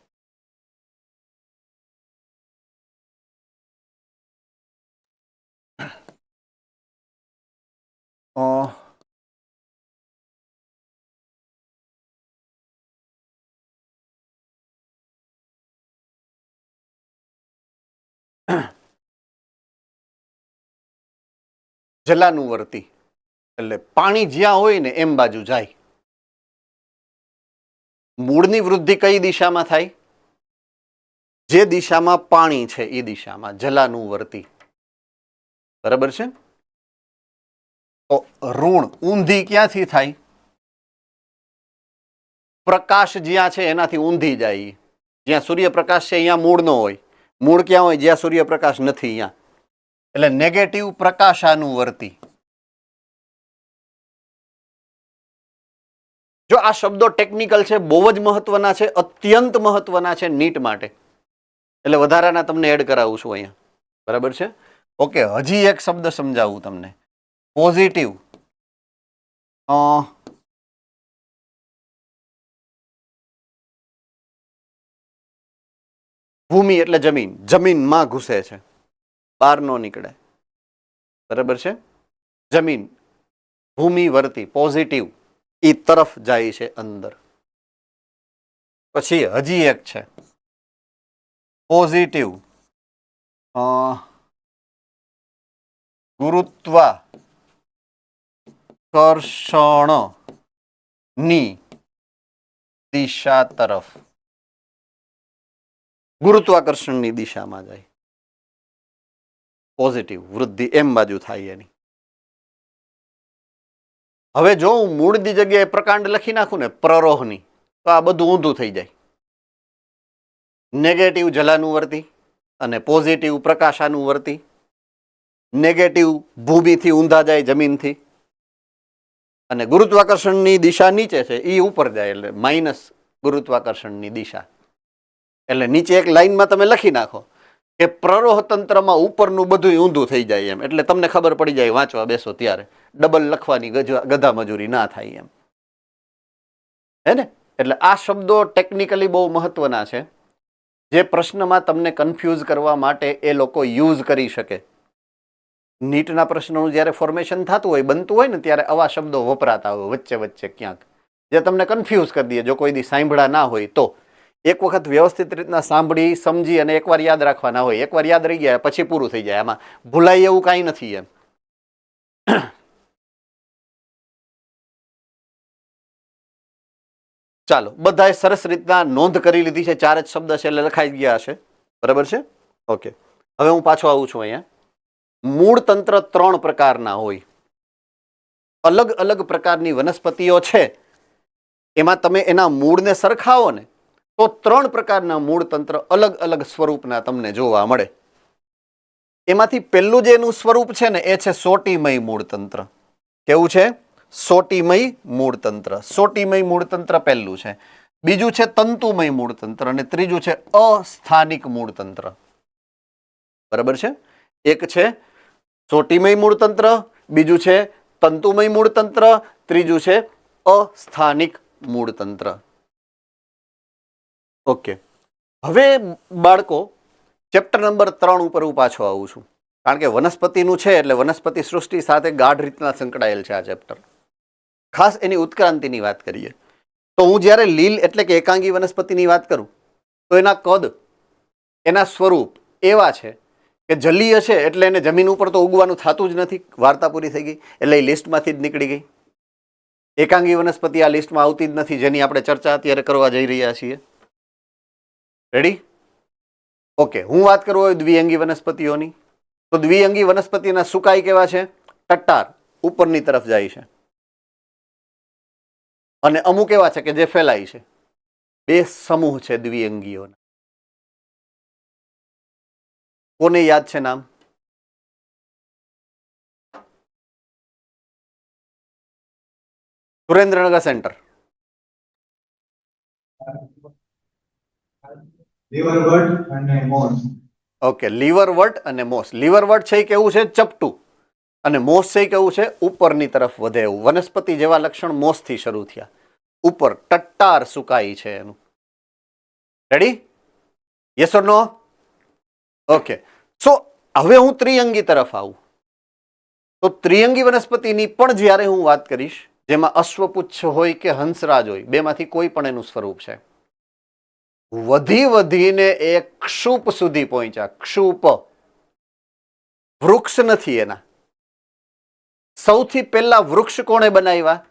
જલાનુવર્તી એટલે પાણી જ્યાં હોય ને એમ બાજુ જાય. મૂળની વૃદ્ધિ કઈ દિશામાં થાય? જે દિશામાં પાણી છે એ દિશામાં, જલાનુવર્તી. બરાબર છે. તો ઋણ ઊંધી ક્યાંથી થાય? પ્રકાશ જ્યાં છે એનાથી ઊંધી જાય. જ્યાં સૂર્યપ્રકાશ છે અહીંયા મૂળ ન હોય. મૂળ ક્યાં હોય? જ્યાં સૂર્યપ્રકાશ નથી અહીંયા. એટલે નેગેટિવ પ્રકાશાનુવર્તી. જો આ શબ્દો ટેકનિકલ છે, બહુ જ મહત્વના છે, અત્યંત મહત્વના છે નીટ માટે, એટલે વધારાના તમને એડ કરાવું છું અહીંયા. બરાબર છે. ઓકે, હજી એક શબ્દ સમજાવું તમને. પોઝિટિવ ભૂમિ એટલે જમીન, જમીનમાં ઘૂસે છે, બહાર નો નીકળે. બરાબર છે. જમીન ભૂમિ વર્તી પોઝિટિવ એ તરફ જાય છે અંદર. પછી હજી એક છે પોઝિટિવ ગુરુત્વાકર્ષણ ની દિશા તરફ. ગુરુત્વાકર્ષણની દિશામાં જાય. પોઝિટિવ વૃદ્ધિ એમ બાજુ થાય એની. હવે જો હું મૂળની જગ્યાએ પ્રકાંડ લખી નાખું ને પ્રરોહની, તો આ બધું ઊંધું થઈ જાય. નેગેટિવ જલાનુવર્તી અને પોઝિટિવ પ્રકાશાનુવર્તી. નેગેટિવ ભૂમિથી ઊંધા જાય, જમીનથી. અને ગુરુત્વાકર્ષણની દિશા નીચે છે એ ઉપર જાય, એટલે માઇનસ ગુરુત્વાકર્ષણની દિશા. એટલે નીચે એક લાઈનમાં તમે લખી નાખો કે પ્રરોહ તંત્રમાં ઉપરનું બધું ઊંધું થઈ જાય એમ. એટલે તમને ખબર પડી જાય વાંચવા બેસો ત્યારે, ડબલ લખવાની ગધા મજૂરી ના થાય એમ. હે ને? એટલે આ શબ્દો ટેકનિકલી બહુ મહત્વના છે, જે પ્રશ્નમાં તમને કન્ફ્યુઝ કરવા માટે એ લોકો યુઝ કરી શકે. નીટના પ્રશ્નોનું જ્યારે ફોર્મેશન થતું હોય, બનતું હોય ને, ત્યારે આવા શબ્દો વપરાતા હોય વચ્ચે વચ્ચે ક્યાંક, જે તમને કન્ફ્યુઝ કરી દે. જો કોઈ દી સાંભળ્યા ના હોય તો એક વખત વ્યવસ્થિત રીતના સાંભળી સમજી અને એકવાર યાદ રાખવાના હોય. એકવાર યાદ રહી ગયા પછી પૂરું થઈ જાય. આમાં ભૂલાય એવું કાંઈ નથી એમ. ચાલો, બધાએ સરસ રીતના નોંધ કરી લીધી છે. 4 જ શબ્દ છે એટલે લખાઈ ગયા હશે. બરાબર છે. ઓકે, હવે હું પાછો આવું છું અહીંયા. મૂળ તંત્ર 3 પ્રકારના હોય. અલગ અલગ પ્રકારની વનસ્પતિઓ છે, એમાં તમે એના મૂળને સરખાવો ને તો 3 પ્રકારના મૂળ તંત્ર અલગ અલગ સ્વરૂપના તમને જોવા મળે. એમાંથી પહેલું જે એનું સ્વરૂપ છે ને, એ છે સોટીમય મૂળ તંત્ર. કેવું છે? સોટીમય મૂળ તંત્ર. સોટીમય મૂળ તંત્ર પહેલું છે. બીજું છે તંતુમય મૂળ તંત્ર અને ત્રીજું છે અસ્થાનિક મૂળ તંત્ર. બરાબર છે. એક છે સોટીમય મૂળ તંત્ર, બીજું છે તંતુમય મૂળ તંત્ર, ત્રીજું છે અસ્થાનિક મૂળ તંત્ર. ઓકે, હવે બાળકો ચેપ્ટર નંબર 3 ઉપર હું પાછો આવું છું, કારણ કે વનસ્પતિનું છે એટલે વનસ્પતિ સૃષ્ટિ સાથે ગાઢ રીતના સંકળાયેલ છે આ ચેપ્ટર. ખાસ એની ઉત્ક્રાંતિની વાત કરીએ તો હું જ્યારે લીલ એટલે કે એકાંગી વનસ્પતિની વાત કરું તો એના કદ, એના સ્વરૂપ એવા છે કે જલીય છે એટલે એને જમીન ઉપર તો ઉગવાનું થતું જ નથી. વાર્તા પૂરી થઈ ગઈ એટલે એ લિસ્ટમાંથી જ નીકળી ગઈ. એકાંગી વનસ્પતિ આ લિસ્ટમાં આવતી જ નથી, જેની આપણે ચર્ચા અત્યારે કરવા જઈ રહ્યા છીએ. રેડી? ઓકે, હું વાત કરું હવે દ્વિઅંગી વનસ્પતિઓની, તો દ્વિઅંગી વનસ્પતિના સુકાઈ કેવા છે? ટટ્ટાર, ઉપરની તરફ જાય છે. અને અમુક એવા છે કે જે ફેલાય છે. 2 સમૂહ છે દ્વિઅંગીઓના. કોને યાદ છે નામ? સુરેન્દ્રનગર સેન્ટર. લીવરવર્ટ અને મોસ. ઓકે, લીવરવર્ટ અને મોસ. લીવરવર્ટ છે એ કેવું છે? ચપટું. અને મોસ છે એ કેવું છે? ઉપરની તરફ વધે એવું. વનસ્પતિ જેવા લક્ષણ મોસથી શરૂ થયા. ઉપર ટટ્ટાર સુકાઈ છે એનું. Ready? Yes or no? Okay, so હવે હું ત્રિઅંગી તરફ આવું તો ત્રિઅંગી વનસ્પતિની પણ જ્યારે હું વાત કરીશ, જેમાં અશ્વપુચ્છ હોય કે હંસરાજ હોય, બેમાંથી કોઈ પણ એનું સ્વરૂપ છે. વધી વધીને એ ક્ષુપ સુધી પહોંચ્યા. ક્ષુપ, વૃક્ષ નથી એના. સૌથી પહેલા વૃક્ષ કોણે બનાવ્યા?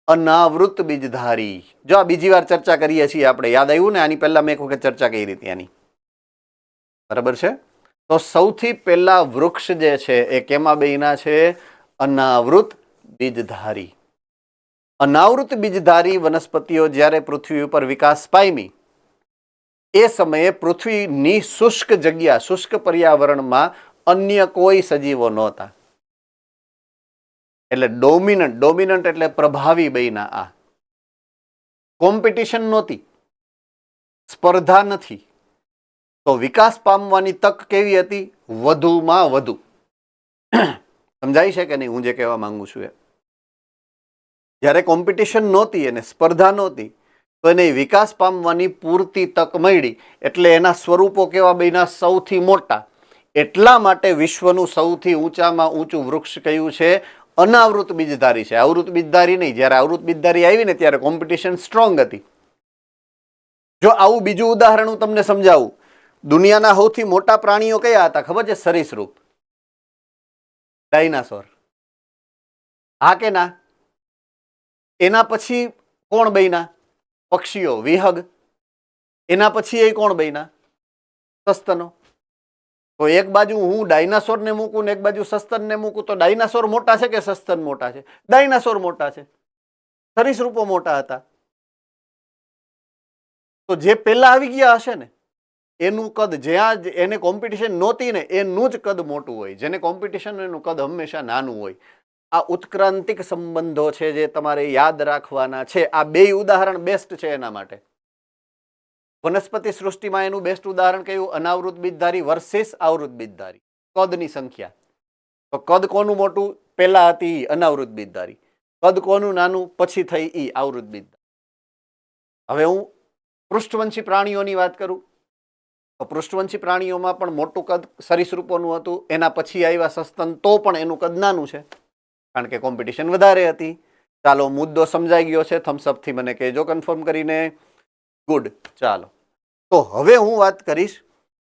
અનાવૃત બીજધારી. જો આ બીજી વાર ચર્ચા કરીએ છીએ આપણે, યાદ આવ્યું ને? આની પહેલા મેં એક વખત ચર્ચા કરી હતી આની, બરાબર છે? તો સૌથી પહેલા વૃક્ષ જે છે એ કેમાં બન્યા છે? અનાવૃત બીજધારી. અનાવૃત બીજધારી વનસ્પતિઓ જ્યારે પૃથ્વી ઉપર વિકાસ પામી એ સમયે પૃથ્વીની શુષ્ક જગ્યા, શુષ્ક પર્યાવરણમાં અન્ય કોઈ સજીવો નહોતા. એટલે ડોમિનન્ટ એટલે પ્રભાવી બન્યા. આ કોમ્પિટિશન નહોતી, સ્પર્ધા નથી, તો વિકાસ પામવાની તક કેવી હતી? વધુમાં વધુ. સમજાય છે કે નહીં હું જે કહેવા માંગુ છું એ? જ્યારે કોમ્પિટિશન નહોતી અને સ્પર્ધા નહોતી તો એને વિકાસ પામવાની પૂરતી તક મળી, એટલે એના સ્વરૂપો કેવા બન્યા? સૌથી મોટા. એટલા માટે વિશ્વનું સૌથી ઊંચામાં ઊંચું વૃક્ષ કયું છે? અનાવૃત બીજધારી છે, આવૃત બીજધારી નહીં. જ્યારે આવૃત બીજધારી આવી ને ત્યારે કોમ્પિટિશન સ્ટ્રોંગ હતી. જો આવું બીજું ઉદાહરણ હું તમને સમજાવું, દુનિયાના સૌથી મોટા પ્રાણીઓ કયા હતા ખબર છે? સરીસૃપ, ડાયનાસોર. હા કે ના? એના પછી કોણ બન્યા? પક્ષીઓ, વિહગ. એના પછી એ કોણ બન્યા? સસ્તનો. તો એક બાજુ હું ડાયનાસોરને મૂકું ને એક બાજુ સસ્તનને મૂકું તો ડાયનાસોર મોટા છે કે સસ્તન મોટા છે? ડાયનાસોર મોટા છે. સરીસૃપો મોટા હતા. તો જે પહેલા આવી ગયા હશે ને એનું કદ, જ્યાં એને કોમ્પિટિશન નહોતી ને એનું જ કદ મોટું હોય, જેને કોમ્પિટિશન એનું કદ હંમેશા નાનું હોય. આ ઉત્ક્રાંતિક સંબંધો છે જે તમારે યાદ રાખવાના છે. આ બે ઉદાહરણ બેસ્ટ છે એના માટે. વનસ્પતિ સૃષ્ટિમાં એનું બેસ્ટ ઉદાહરણ કયું? અનાવૃત બીજધારી વર્સિસ આવૃત બીજધારી. કદની સંખ્યા. તો કદ કોનું મોટું? પહેલા હતી અનાવૃત બીજધારી. કદ કોનું નાનું? પછી થઈ ઈ આવૃત બીજધારી. હવે હું પૃષ્ઠવંશી પ્રાણીઓની વાત કરું તો પૃષ્ઠવંશી પ્રાણીઓમાં પણ મોટું કદ સરીસૃપોનું હતું. એના પછી આવ્યા સસ્તન, તો પણ એનું કદ નાનું છે કારણ કે કોમ્પિટિશન વધારે હતી. ચાલો, મુદ્દો સમજાઈ ગયો છે? થમ્સઅપથી મને કહેજો કન્ફર્મ કરીને. ગુડ. ચાલો, તો હવે હું વાત કરીશ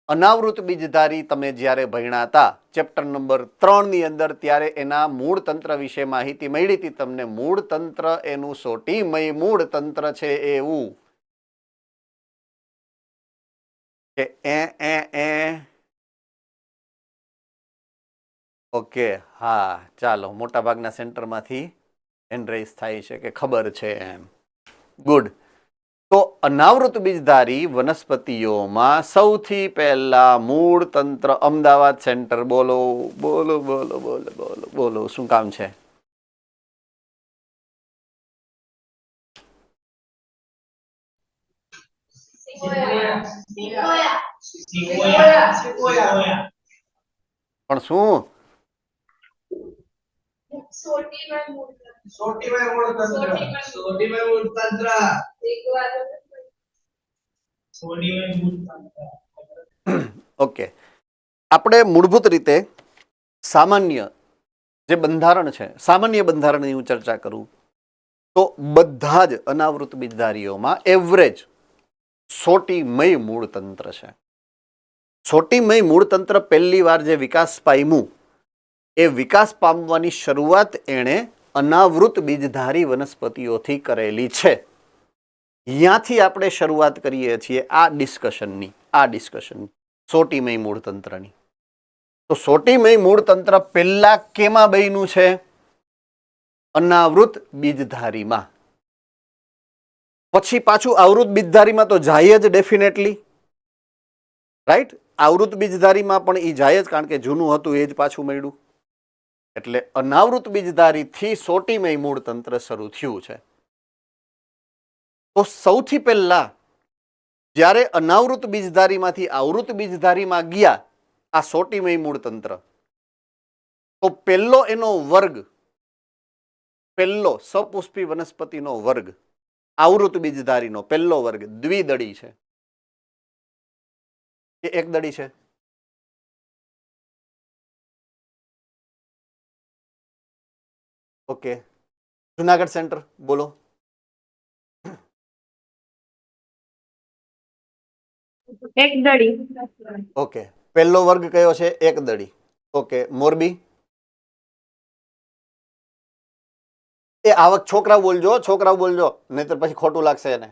અનાવૃત બીજધારી. તમે જ્યારે ભણ્યા હતા ચેપ્ટર નંબર 3 ની અંદર, ત્યારે એના મૂળ તંત્ર વિશે માહિતી મળી હતી તમને. મૂળ તંત્ર એનું સોટીમય મૂળ તંત્ર છે એવું કે ઓકે. હા, ચાલો, મોટા ભાગના સેન્ટરમાંથી એનરેસ થાય છે કે ખબર છે એમ. ગુડ. તો અનાવૃત બીજધારી વનસ્પતિઓમાં સૌથી પહેલા મૂળ તંત્ર, અમદાવાદ સેન્ટર. બોલો બોલો બોલો બોલો બોલો બોલો, શું કામ છે? પણ શું? ઓકે, આપણે મૂળભૂત રીતે સામાન્ય જે બંધારણ છે, સામાન્ય બંધારણની હું ચર્ચા કરું તો બધા જ અનાવૃત બીજધારીઓમાં એવરેજ સોટીમય મૂળ તંત્ર છે. સોટીમય મૂળ તંત્ર પહેલી વાર જે વિકાસ પામ્યું એ વિકાસ પામવાની શરૂઆત એણે અનાવૃત બીજધારી વનસ્પતિઓથી કરેલી છે. ત્યાંથી આપણે શરૂઆત કરીએ છીએ આ ડિસ્કશનની. સોટીમય મૂળ તંત્રની. તો સોટીમય મૂળ તંત્ર પહેલા કેમાં બન્યું છે? અનાવૃત બીજધારીમાં. પછી પાછું આવૃત બીજધારીમાં તો જાય જ ડેફિનેટલી, રાઈટ? આવૃત બીજધારીમાં પણ એ જાય જ, કારણ કે જૂનું હતું એ જ પાછું મળ્યું. એટલે અનાવૃત બીજધારીથી સોટીમય મૂળ તંત્ર શરૂ થયું છે. તો સૌથી પહેલા જ્યારે અનાવૃત બીજધારીમાંથી આવૃત બીજધારીમાં ગયા આ સોટીમય મૂળ તંત્ર, તો પહેલો એનો વર્ગ, પહેલો સપુષ્પી વનસ્પતિનો વર્ગ, આવૃત બીજધારીનો પહેલો વર્ગ દ્વિદળી છે કે એકદળી છે? ઓકે, જુનાગઢ સેન્ટર બોલો. એકદળી. ઓકે, પહેલો વર્ગ કયો છે? એકદળી. ઓકે, મોરબી? એ આવક છોકરાઓ બોલજો નહીતર પછી ખોટું લાગશે એને.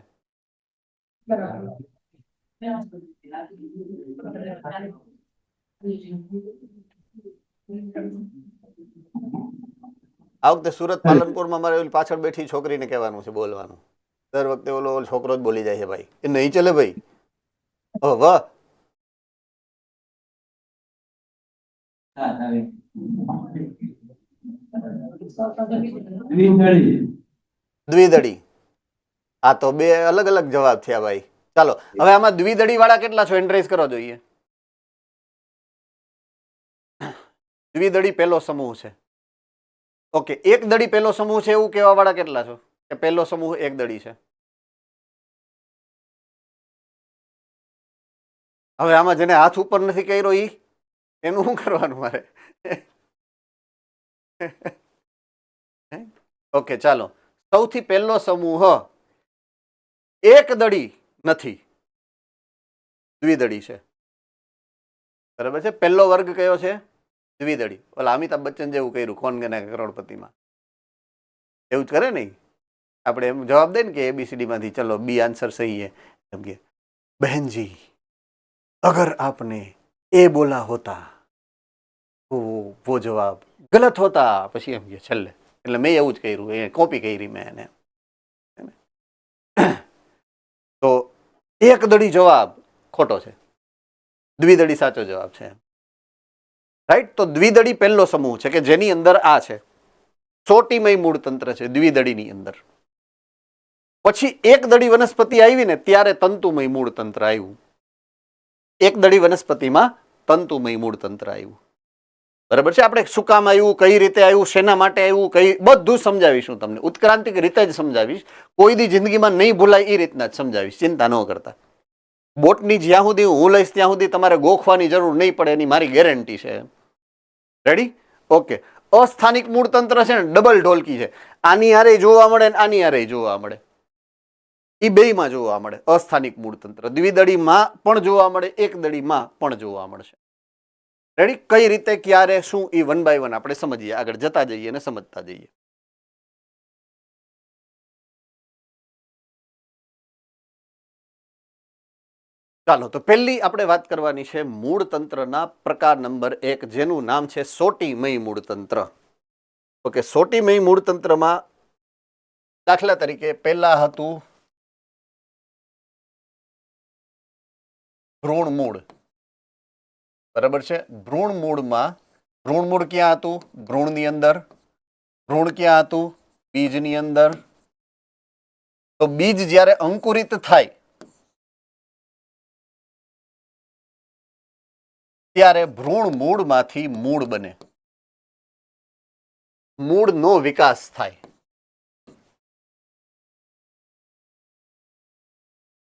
આ વખતે સુરત પાલનપુરમાં મારે ઓલી પાછળ બેઠી છોકરીને કહેવાનું છે બોલવાનું. દર વખતે ઓલો છોકરો જ બોલી જાય છે ભાઈ. એ નહીં ચલે ભાઈ. ઓ વાહ. દ્વિદળી. આ તો બે અલગ અલગ જવાબ થયા ભાઈ. ચાલો હવે આમાં દ્વિદળી વાળા કેટલા છો એન્ડ રેઝ કરવા જોઈએ. દ્વિદળી પહેલો સમૂહ છે. ઓકે, એક દળી પહેલો સમૂહ છે એવું કહેવા વાળા કેટલા છો કે પહેલો સમૂહ એક દળી છે. હવે આમાં જેને હાથ ઉપર નથી કર્યો એનું શું કરવાનું મારે? ઓકે ચાલો, સૌથી પહેલો સમૂહ એક દળી નથી, દ્વિદળી છે. બરાબર છે. પહેલો વર્ગ કયો છે? દ્વિદળી. ઓલા અમિતાભ બચ્ચન જેવું કર્યું કોણ બનેગા કરોડપતિમાં, એવું જ કરે ને. આપણે એમ જવાબ દે ને કે ABCD માંથી ચલો બી आंसर सही है. એમ કે बहन जी अगर आपने ए बोला होता तो वो जवाब गलत होता. પછી એમ કે છેલ્લે એટલે મેં એવું જ કર્યું, એ કોપી કરી મેં એને. તો એક દળી જવાબ ખોટો છે, દ્વિદળી સાચો જવાબ છે. રાઈટ. તો દ્વિદળી પહેલો સમૂહ છે કે જેની અંદર આ છે ચોટીમય મૂળ તંત્ર છે દ્વિદળીની અંદર. પછી એક દળી વનસ્પતિ આવી ને ત્યારે તંતુમય મૂળ તંત્ર આવ્યું. એક દળી વનસ્પતિમાં તંતુમય મૂળ તંત્ર આવ્યું. બરાબર છે. આપણે શું કામ આવ્યું, કઈ રીતે આવ્યું, શેના માટે આવ્યું, કઈ બધું સમજાવીશું તમને. ઉત્ક્રાંતિક રીતે જ સમજાવીશ. કોઈ દી જિંદગીમાં નહીં ભૂલાય એ રીતના જ સમજાવીશ, ચિંતા ન કરતા. બોટની જ્યાં સુધી હું લઈશ ત્યાં સુધી તમારે ગોખવાની જરૂર નહીં પડે એની મારી ગેરંટી છે. રેડી? ઓકે. અસ્થાનિક મૂળ તંત્ર છે ને ડબલ ઢોલકી છે. આની હારે જોવા મળે ને આની હારે જોવા મળે. એ બેયમાં જોવા મળે. અસ્થાનિક મૂળ તંત્ર દ્વિદળીમાં પણ જોવા મળે, એક દળીમાં પણ જોવા મળશે. રેડી? કઈ રીતે, ક્યારે, શું, એ 1 by 1 આપણે સમજીએ, આગળ જતા જઈએ અને સમજતા જઈએ. ચાલો, તો પહેલી આપણે વાત કરવાની છે મૂળ તંત્રના પ્રકાર નંબર 1 જેનું નામ છે સોટીમય મૂળ તંત્ર. ઓકે, સોટીમય મૂળ તંત્રમાં દાખલા તરીકે પહેલા હતું ભ્રૂણ મૂળ. બરાબર છે. ભ્રૂણ મૂળમાં ભ્રૂણ મૂળ ક્યાં હતું? ભ્રૂણની અંદર. ભ્રૂણ ક્યાં હતું? બીજની અંદર. તો બીજ જ્યારે અંકુરિત થાય ત્યારે ભ્રૂણ મૂળમાંથી મૂળ બને, મૂળનો વિકાસ થાય.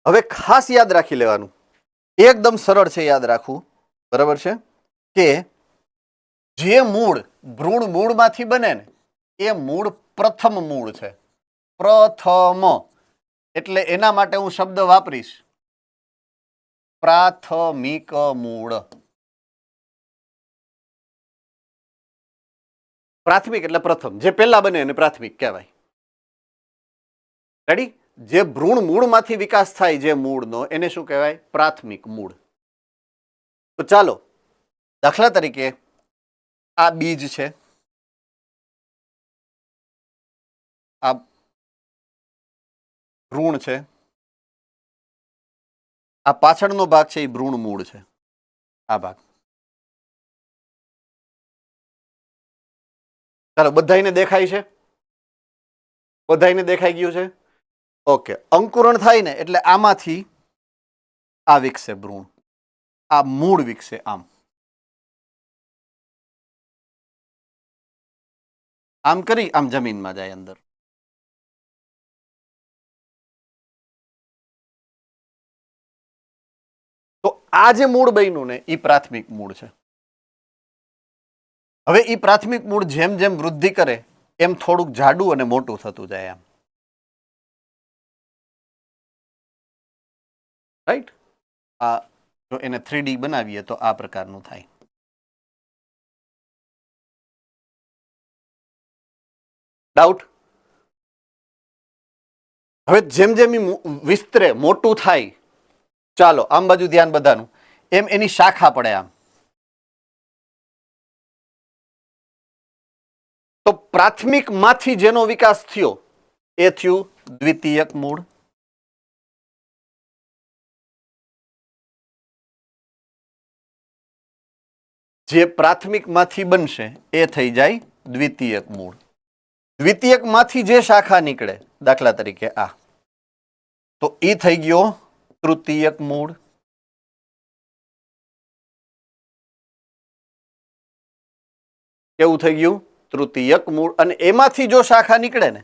હવે ખાસ યાદ રાખી લેવાનું, એકદમ સરળ છે યાદ રાખવું. બરાબર છે કે જે મૂળ ભ્રૂણ મૂળમાંથી બને ને એ મૂળ પ્રથમ મૂળ છે. પ્રથમ એટલે એના માટે હું શબ્દ વાપરીશ પ્રાથમિક મૂળ. પ્રાથમિક એટલે પ્રથમ, જે પહેલા બને એને પ્રાથમિક કહેવાય. રેડી? જે ભ્રૂણ મૂળમાંથી વિકાસ થાય જે મૂળનો એને શું કહેવાય? પ્રાથમિક મૂળ. તો ચાલો, દાખલા તરીકે આ બીજ છે, આ ભ્રૂણ છે, આ પાછળનો ભાગ છે એ ભ્રૂણ મૂળ છે. આ ભાગ ચાલો બધાયને દેખાય છે? બધાયને દેખાઈ ગયું છે? ઓકે. અંકુરણ થાય ને એટલે આમાંથી આ વિકસે ભ્રૂણ, આ મૂળ વિકસે. આમ આમ કરી આમ જમીનમાં જાય અંદર. તો આ જે મૂળ બન્યું ને એ પ્રાથમિક મૂળ છે. હવે એ પ્રાથમિક મૂળ જેમ જેમ વૃદ્ધિ કરે એમ થોડુંક જાડું અને મોટું થતું જાય. આમ રાઈટ? આ જો એને 3D બનાવીએ તો આ પ્રકારનું થાય. ડાઉટ? હવે જેમ જેમ ઈ વિસ્તરે, મોટું થાય, ચાલો આમ બાજુ ધ્યાન બધાનું, એમ એની શાખા પડે આમ. તો પ્રાથમિક માંથી જેનો વિકાસ થયો એ થયું દ્વિતીયક મૂળ. જે પ્રાથમિક માંથી બનશે એ થઈ જાય દ્વિતીયક મૂળ. દ્વિતીયક માંથી જે શાખા નીકળે, દાખલા તરીકે આ, તો એ થઈ ગયો તૃતીયક મૂળ. કેવું થઈ ગયું? તૃતીયક મૂળ. અને એમાંથી જો શાખા નીકળે ને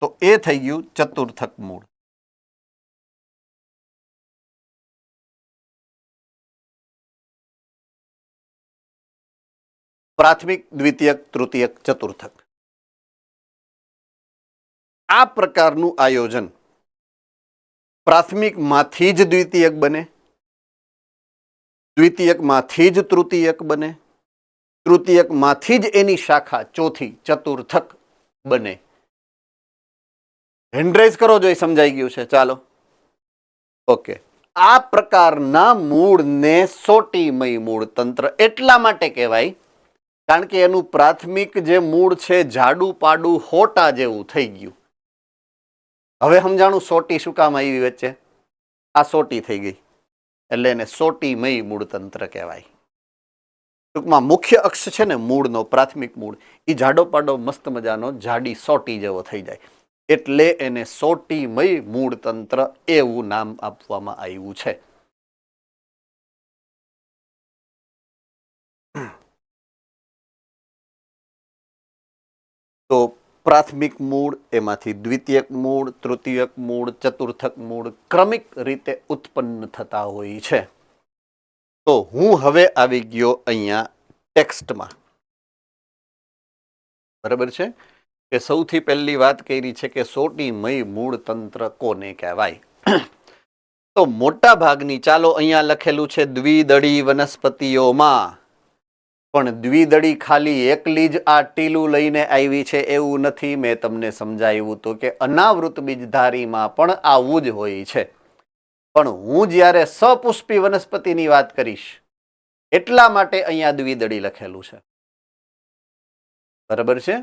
તો એ થઈ ગયું ચતુર્થક મૂળ. પ્રાથમિક, દ્વિતીયક, તૃતીયક, ચતુર્થક. આ પ્રકારનું આયોજન પ્રાથમિક માંથી જ દ્વિતીયક બને, દ્વિતીયક માંથી જ તૃતીયક બને, તૃતીયક માંથી જ એની શાખા ચોથી ચતુર્થક બને. હેન્ડરેઝ કરો જો એ સમજાઈ ગયું છે. ચાલો ઓકે. આ પ્રકારના મૂળને સોટીમય મૂળ તંત્ર એટલા માટે કહેવાય કારણ કે એનું પ્રાથમિક જે મૂળ છે જાડું પાડું હોટા જેવું થઈ ગયું. હવે સમજાણું સોટી શું કામ આવી વચ્ચે? આ સોટી થઈ ગઈ એટલે એને સોટીમય મૂળ તંત્ર કહેવાય. ટૂંકમાં મુખ્ય અક્ષ છે ને મૂળનો, પ્રાથમિક મૂળ, એ જાડો પાડો મસ્ત મજાનો જાડી સોટી જેવો થઈ જાય એટલે એને સોટીમય મૂળ તંત્ર એવું નામ આપવામાં આવ્યું છે. તો પ્રાથમિક મૂળ, એમાંથી દ્વિતીયક મૂળ, તૃતીયક મૂળ, ચતુર્થક મૂળ ક્રમિક રીતે ઉત્પન્ન થતા હોય છે. તો હું હવે આવી ગયો અહીંયા ટેક્સ્ટમાં. બરાબર છે કે સૌથી પહેલી વાત કરી છે કે સોટીમય મૂળ તંત્ર કોને કહેવાય. તો મોટા ભાગની, ચાલો અહીંયા લખેલું છે દ્વિદળી વનસ્પતિઓમાં, પણ દ્વિદળી ખાલી એકલી જ આ ટીલું લઈને આવી છે એવું નથી. મેં તમને સમજાવ્યું હતું કે અનાવૃત બીજધારીમાં પણ આવું જ હોય છે. પણ હું જ્યારે સપુષ્પી વનસ્પતિની વાત કરીશ એટલા માટે અહીંયા દ્વિદળી લખેલું છે. બરાબર છે?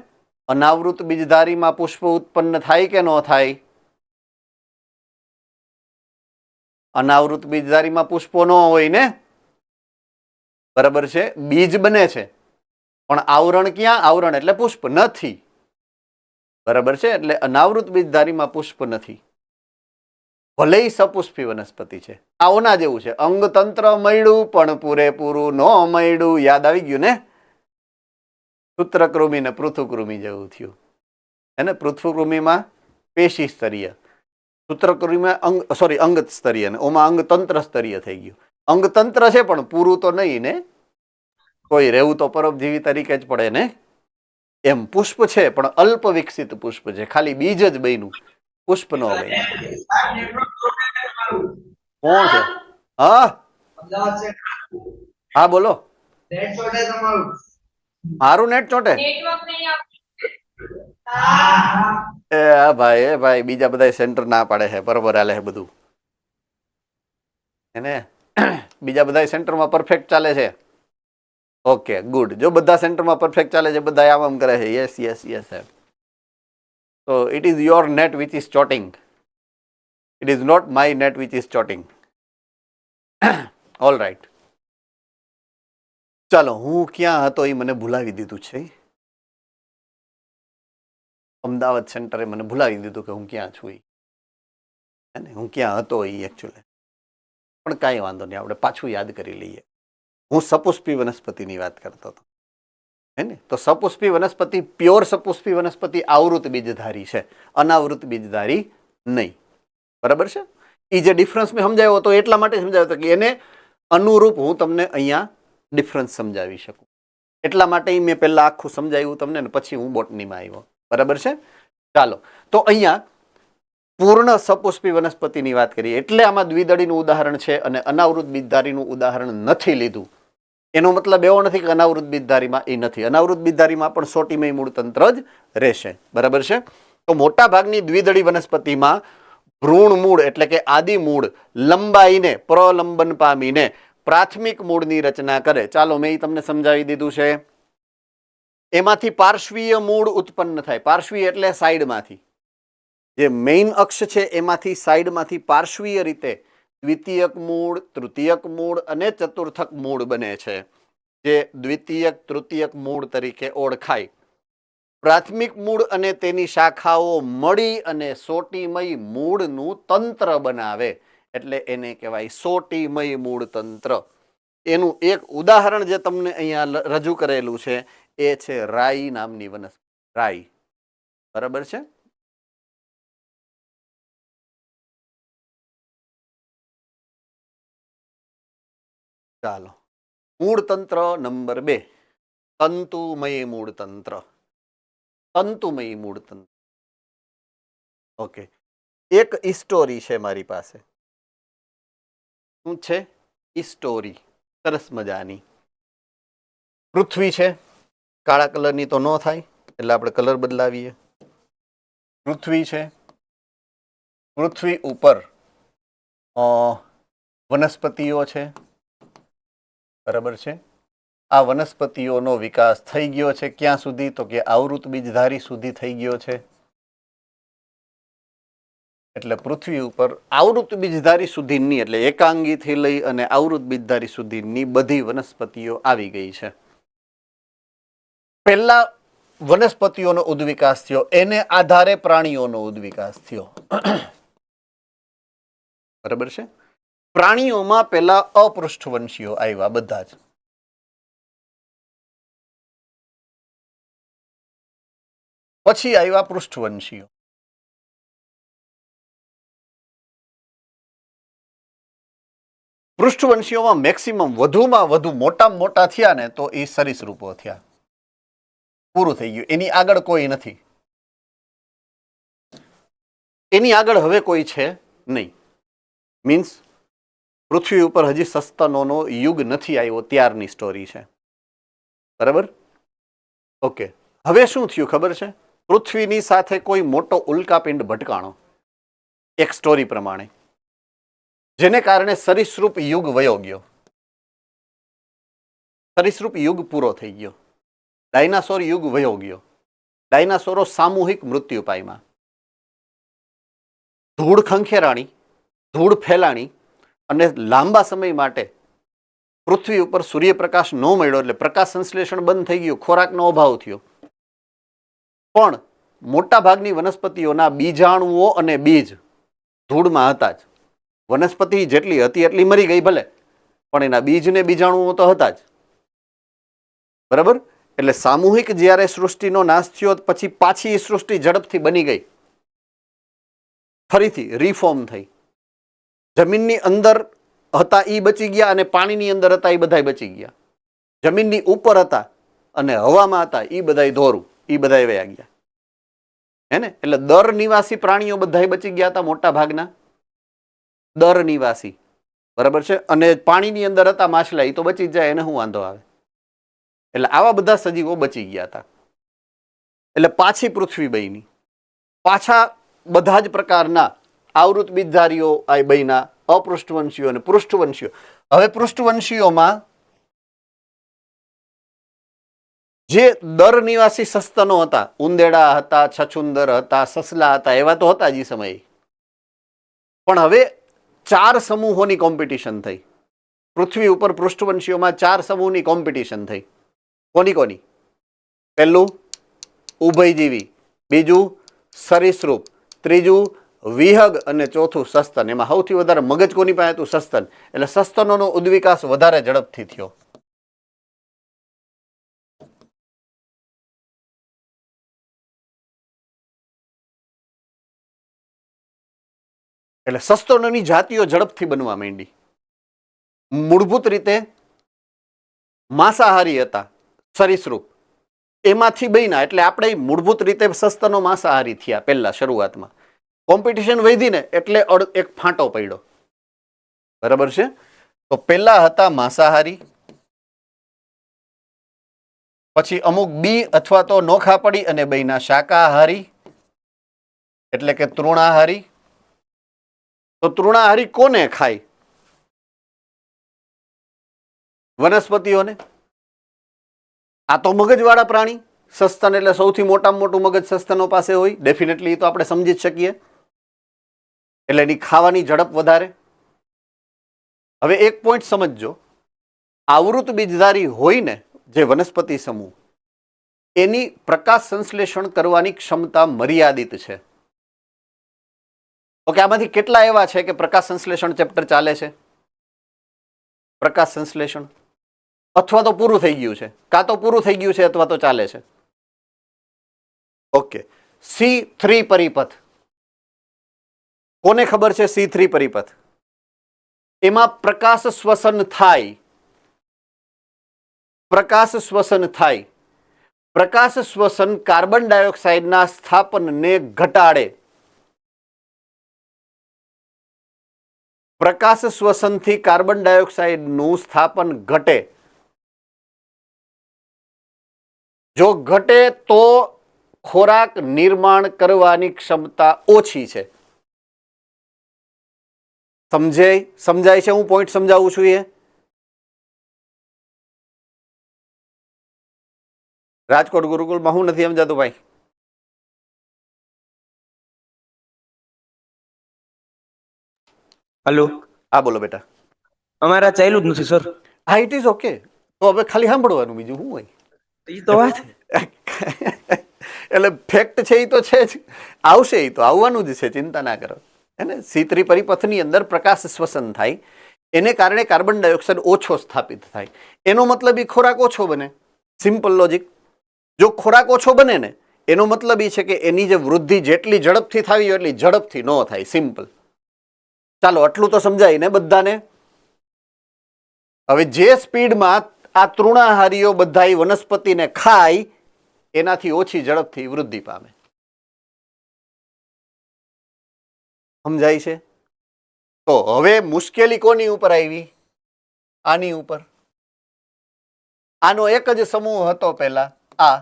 અનાવૃત બીજધારીમાં પુષ્પ ઉત્પન્ન થાય કે ન થાય? અનાવૃત બીજધારીમાં પુષ્પો ન હોય ને. બરાબર છે? બીજ બને છે પણ આવરણ ક્યાં? આવરણ એટલે પુષ્પ નથી. બરાબર છે? એટલે અનાવૃત બીજધારીમાં પુષ્પ નથી, ભલે સપુષ્પી વનસ્પતિ છે. આ ઓના જેવું છે, અંગતંત્ર મળ્યું પણ પૂરેપૂરું ન મળ્યું. યાદ આવી ગયું ને? સૂત્રકૃમિ ને પૃથુકૃમિ જેવું થયું હે ને. પૃથુકૃમિમાં પેશી સ્તરીય, સૂત્રકૃમિમાં અંગત સ્તરીય, ને ઓમાં અંગતંત્ર સ્તરીય થઈ ગયું. અંગતંત્ર છે પણ પૂરું તો નહીં ને, કોઈ રહેવું તો પરોપજીવી તરીકે જ પડે ને. એમ પુષ્પ છે પણ અલ્પ વિકસિત પુષ્પ છે, ખાલી બીજ જ બન્યું, પુષ્પ નો બન્યું. કોણ છે? હા હા બોલો. મારું નેટ ચોટે? એ ભાઈ બીજા બધા સેન્ટર ના પાડે છે, બરોબર હાલે છે બધું એને. બીજા બધા સેન્ટરમાં પરફેક્ટ ચાલે છે. Okay good. જો બધા સેન્ટરમાં પરફેક્ટ ચાલે છે, બધા આમ આમ કરે છે, yes yes yes. So it is your net which is choting. It is not my net which is choting. All right. ચાલો, હું ક્યાં હતો એ મને ભૂલાવી દીધું છે. અમદાવાદ સેન્ટરે મને ભૂલાવી દીધું કે હું ક્યાં છું એ, હું ક્યાં હતો એ એકચ્યુઅલી. પણ કાંઈ વાંધો નહીં, આપણે પાછું યાદ કરી લઈએ. હું સપુષ્પી વનસ્પતિની વાત કરતો હતો હે ને. તો સપુષ્પી વનસ્પતિ, પ્યોર સપુષ્પી વનસ્પતિ આવૃત બીજધારી છે, અનાવૃત બીજધારી નહીં. બરાબર છે? એ જે ડિફરન્સ મેં સમજાવ્યો હતો એટલા માટે સમજાવ્યો હતો કે એને અનુરૂપ હું તમને અહીંયા ડિફરન્સ સમજાવી શકું. એટલા માટે મેં પહેલા આખું સમજાવ્યું તમને ને પછી હું બોટનીમાં આવ્યો. બરાબર છે? ચાલો, તો અહીંયા પૂર્ણ સપુષ્પી વનસ્પતિની વાત કરીએ એટલે આમાં દ્વિદળીનું ઉદાહરણ છે અને અનાવૃત બીજધારીનું ઉદાહરણ નથી લીધું. એનો મતલબ એવો નથી કે અનાવૃત બીજધારીમાં એ નથી. અનાવૃત બીજધારીમાં પણ સોટીમય મૂળ તંત્ર જ રહેશે. બરાબર છે? તો મોટા ભાગની દ્વિદળી વનસ્પતિમાં ભ્રૂણ મૂળ એટલે કે આદિ મૂળ લંબાઈને પ્રલંબન પામીને પ્રાથમિક મૂળની રચના કરે. ચાલો મેં તમને સમજાવી દીધું છે. એમાંથી પાર્શ્વીય મૂળ ઉત્પન્ન થાય. પાર્શ્વીય એટલે સાઈડમાંથી. જે મેઇન અક્ષ છે એમાંથી સાઈડમાંથી પાર્શ્વીય રીતે દ્વિતીયક મૂળ, તૃતીયક મૂળ અને ચતુર્થક મૂળ બને છે, જે દ્વિતીયક તૃતીયક મૂળ તરીકે ઓળખાય. પ્રાથમિક મૂળ અને તેની શાખાઓ મળી અને સોટીમય મૂળનું તંત્ર બનાવે એટલે એને કહેવાય સોટીમય મૂળ તંત્ર. એનું એક ઉદાહરણ જે તમને અહીંયા રજૂ કરેલું છે એ છે રાઈ નામની વનસ્પતિ. રાઈ, બરાબર છે. ચાલો, મૂળ તંત્ર નંબર 2, તંતુમય મૂળ તંત્ર. તંતુમય મૂળ તંત્ર. ઓકે, એક ઈસ્ટોરી છે મારી પાસે. શું છે? ઈસ્ટોરી. સરસ મજાની. પૃથ્વી છે, કાળા કલરની તો ન થાય એટલે આપણે કલર બદલાવીએ. પૃથ્વી છે, પૃથ્વી ઉપર વનસ્પતિઓ છે, બરાબર છે. આ વનસ્પતિઓનો વિકાસ થઈ ગયો છે ક્યાં સુધી? તો કે આવૃત બીજધારી સુધી થઈ ગયો છે. એટલે પૃથ્વી ઉપર આવૃત બીજધારી સુધીની એટલે એકાંગીથી લઈ અને આવૃત બીજધારી સુધીની બધી વનસ્પતિઓ આવી ગઈ છે. પહેલા વનસ્પતિઓનો ઉદ્વિકાસ થયો, એને આધારે પ્રાણીઓનો ઉદ્વિકાસ થયો. બરાબર છે. પ્રાણીઓમાં પહેલા અપૃષ્ઠવંશીઓ આવ્યા બધા જ. પછી આવ્યા પૃષ્ઠવંશીઓ. પૃષ્ઠવંશીઓમાં મેક્સિમમ વધુમાં વધુ મોટામાં મોટા થયા ને તો એ સરીસૃપો થયા. પૂરું થઈ ગયું. એની આગળ કોઈ નથી. એની આગળ હવે કોઈ છે નહીં. મીન્સ પૃથ્વી ઉપર હજી સસ્તનોનો યુગ નથી આવ્યો ત્યારની સ્ટોરી છે. બરાબર? ઓકે, હવે શું થયું ખબર છે? પૃથ્વીની સાથે કોઈ મોટો ઉલ્કાપિંડ ભટકાણો એક સ્ટોરી પ્રમાણે, જેને કારણે સરીસૃપ યુગ વયો ગયો. સરીસૃપ યુગ પૂરો થઈ ગયો. ડાયનાસોર યુગ વયો ગયો. ડાયનાસોરો સામૂહિક મૃત્યુ પામ્યા. ધૂળ ખંખેરાણી, ધૂળ ફેલાણી અને લાંબા સમય માટે પૃથ્વી ઉપર સૂર્યપ્રકાશ ન મળ્યો એટલે પ્રકાશ સંશ્લેષણ બંધ થઈ ગયું, ખોરાકનો અભાવ થયો. પણ મોટા ભાગની વનસ્પતિઓના બીજાણુઓ અને બીજ ધૂળમાં હતા જ. વનસ્પતિ જેટલી હતી એટલી મરી ગઈ ભલે, પણ એના બીજ ને બીજાણુઓ તો હતા જ. બરાબર? એટલે સામૂહિક જ્યારે સૃષ્ટિનો નાશ થયો પછી પાછી સૃષ્ટિ ઝડપથી બની ગઈ, ફરીથી રિફોર્મ થઈ. જમીનની અંદર હતા એ બચી ગયા અને પાણીની અંદર હતા એ બધા બચી ગયા. જમીનની ઉપર હતા અને હવામાં હતા એ બધા ધોરું, એ બધા વયા ગયા. હે ને? એટલે દર નિવાસી પ્રાણીઓ બધા બચી ગયા હતા મોટા ભાગના. દર નિવાસી, બરાબર છે. અને પાણીની અંદર હતા માછલા, એ તો બચી જ જાય, એને શું વાંધો આવે? એટલે આવા બધા સજીવો બચી ગયા હતા. એટલે પાછી પૃથ્વી બની. પાછા બધા જ પ્રકારના આવૃત બીજધારીઓ આ બન્યા, અપૃષ્ઠવંશીઓ અને પૃષ્ઠવંશીઓ. હવે પૃષ્ઠવંશીઓમાં જે દર નિવાસી સસ્તનો હતા, ઉંદેડા હતા, છછુંદર હતા, સસલા હતા, એવા તો હતા જ એ સમયે. પણ હવે 4 સમૂહોની કોમ્પિટિશન થઈ. પૃથ્વી ઉપર પૃષ્ઠવંશીઓમાં 4 સમૂહની કોમ્પિટિશન થઈ. કોની કોની? પહેલું ઉભયજીવી, બીજું સરીસૃપ, ત્રીજું વિહગ અને ચોથું સસ્તન. એમાં સૌથી વધારે મગજ કોની પાસે હતું? સસ્તન. એટલે સસ્તનોનો ઉદ્વિકાસ વધારે ઝડપથી થયો. એટલે સસ્તનોની જાતિઓ ઝડપથી બનવા માંડી. મૂળભૂત રીતે માંસાહારી હતા સરીસૃપ, એમાંથી બન્યા. એટલે આપણે મૂળભૂત રીતે સસ્તનો માંસાહારી થયા પહેલા શરૂઆતમાં. કોમ્પિટિશન વધી ને એટલે એક ફાંટો પડ્યો. બરાબર છે? તો પહેલા હતા માંસાહારી, પછી અમુક બી અથવા તો નોખા પડી અને બન્યા શાકાહારી, એટલે કે તૃણાહારી. તો તૃણાહારી કોને ખાય? વનસ્પતિઓને. આ તો મગજવાળા પ્રાણી. સસ્તન એટલે સૌથી મોટામાં મોટું મગજ સસ્તનો પાસે હોય, ડેફિનેટલી તો આપણે સમજી જ શકીએ. એટલે એની ખાવાની ઝડપ વધારે. હવે એક પોઈન્ટ સમજજો, આવૃત બીજધારી હોય ને જે વનસ્પતિ સમૂહ, એની પ્રકાશ સંશ્લેષણ કરવાની ક્ષમતા મર્યાદિત છે. ઓકે, આમાંથી કેટલા એવા છે કે પ્રકાશ સંશ્લેષણ ચેપ્ટર ચાલે છે? પ્રકાશ સંશ્લેષણ અથવા તો પૂરું થઈ ગયું છે, કાં તો પૂરું થઈ ગયું છે અથવા તો ચાલે છે. ઓકે, C3 પરિપથ કોને ખબર છે? C3 પરિપથ એમાં પ્રકાશ શ્વસન થાય. પ્રકાશ શ્વસન થાય. પ્રકાશ શ્વસન કાર્બન ડાયોક્સાઇડના સ્થાપનને ઘટાડે. પ્રકાશ શ્વસનથી કાર્બન ડાયોક્સાઇડનું સ્થાપન ઘટે. જો ઘટે તો ખોરાક નિર્માણ કરવાની ક્ષમતા ઓછી છે. સમજાય છે? હું પોઈન્ટ સમજાવું છું. એ રાજકોટ ગુરુકુળમાં હું નથી સમજાતું ભાઈ. હલો, હા બોલો બેટા. અમારા ચાલ્યું જ નથી સર. હા, ઇટ ઇઝ ઓકે. તો હવે ખાલી સાંભળવાનું, બીજું શું હોય. એ તો વાત. એટલે ફેક્ટ છે એ તો છે જ, આવશે એ તો આવવાનું જ છે, ચિંતા ના કરો. હે ને? C3 પરિપથની અંદર પ્રકાશ શ્વસન થાય, એને કારણે કાર્બન ડાયોક્સાઇડ ઓછો સ્થાપિત થાય. એનો મતલબ એ ખોરાક ઓછો બને. Simple logic. જો ખોરાક ઓછો બને ને એનો મતલબ એ છે કે એની જે વૃદ્ધિ જેટલી ઝડપથી થવી હોય એટલી ઝડપથી ન થાય. સિમ્પલ. ચાલો, આટલું તો સમજાય ને બધાને? હવે જે સ્પીડમાં આ તૃણાહારીઓ બધા વનસ્પતિને ખાય એનાથી ઓછી ઝડપથી વૃદ્ધિ પામે. સમજાય છે? તો હવે મુશ્કેલી કોની ઉપર આવી? આની ઉપર. આનો એક જ સમૂહ હતો પહેલા, આ.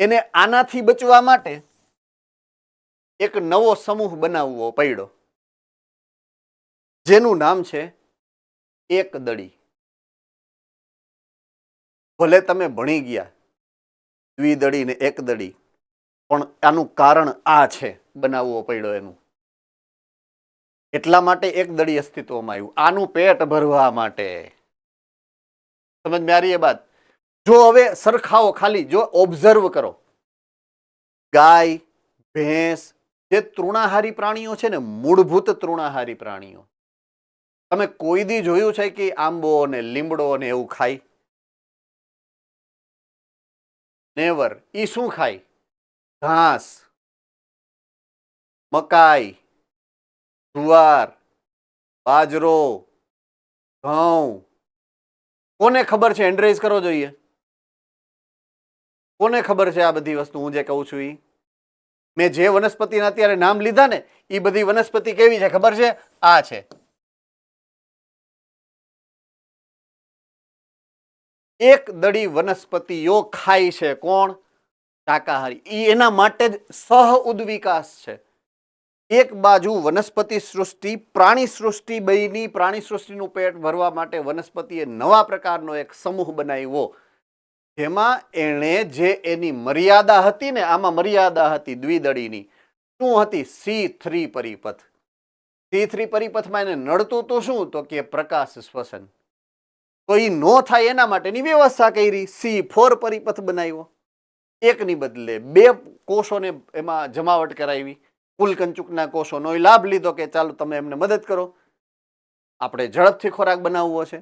એને આનાથી બચવા માટે એક નવો સમૂહ બનાવવો પડ્યો, જેનું નામ છે એકદળી. ભલે તમે ભણી ગયા દ્વિદળી ને એકદળી, પણ આનું કારણ આ છે, બનાવવો પડ્યો એનું. એટલા માટે એકદળી અસ્તિત્વમાં આવ્યું, આનું પેટ ભરવા માટે. સમજ में आ रही है बात? જો હવે સરખાવો, ખાલી જો ઓબ્ઝર્વ કરો, ગાય, ભેંસ, જે તૃણાહારી પ્રાણીઓ છે ને, મૂળભૂત તૃણાહારી પ્રાણીઓ, તમે કોઈ દી જોયું છે કે આંબો ને લીમડો ને એવું ખાય? નેવર. ઈ શું ખાય? ઘાસ, મકાઈ, જુવાર, બાજરો, ઘઉં. કોને ખબર છે? હેન્ડ કરો જોઈએ. કોને ખબર છે આ બધી વસ્તુ હું જે કહું છું? મેં જે વનસ્પતિના અત્યારે નામ લીધા ને એ બધી વનસ્પતિ કેવી છે ખબર છે? આ છે. એકદળી વનસ્પતિઓ ખાય છે. કોણ? શાકાહારી. એના માટે જ સહ ઉદ્વિકાસ છે. એક બાજુ વનસ્પતિ સૃષ્ટિ, પ્રાણી સૃષ્ટિ, બેયની પ્રાણી સૃષ્ટિનું પેટ ભરવા માટે વનસ્પતિએ નવા પ્રકારનો એક સમૂહ બનાવ્યો, જેમાં એણે જે એની મર્યાદા હતી ને, આમાં મર્યાદા હતી દ્વિદળીની. શું હતી? C3 પરિપથ. C3 પરિપથમાં એને નડતું તો શું? તો કે પ્રકાશ શ્વસન. તો એ ન થાય એના માટેની વ્યવસ્થા કરી, C4 પરિપથ બનાવ્યો. એકની બદલે બે કોષોને એમાં જમાવટ કરાવી. ફૂલકંચુકના કોષોનો લાભ લીધો કે ચાલો તમે એમને મદદ કરો, આપણે ઝડપથી ખોરાક બનાવવો છે.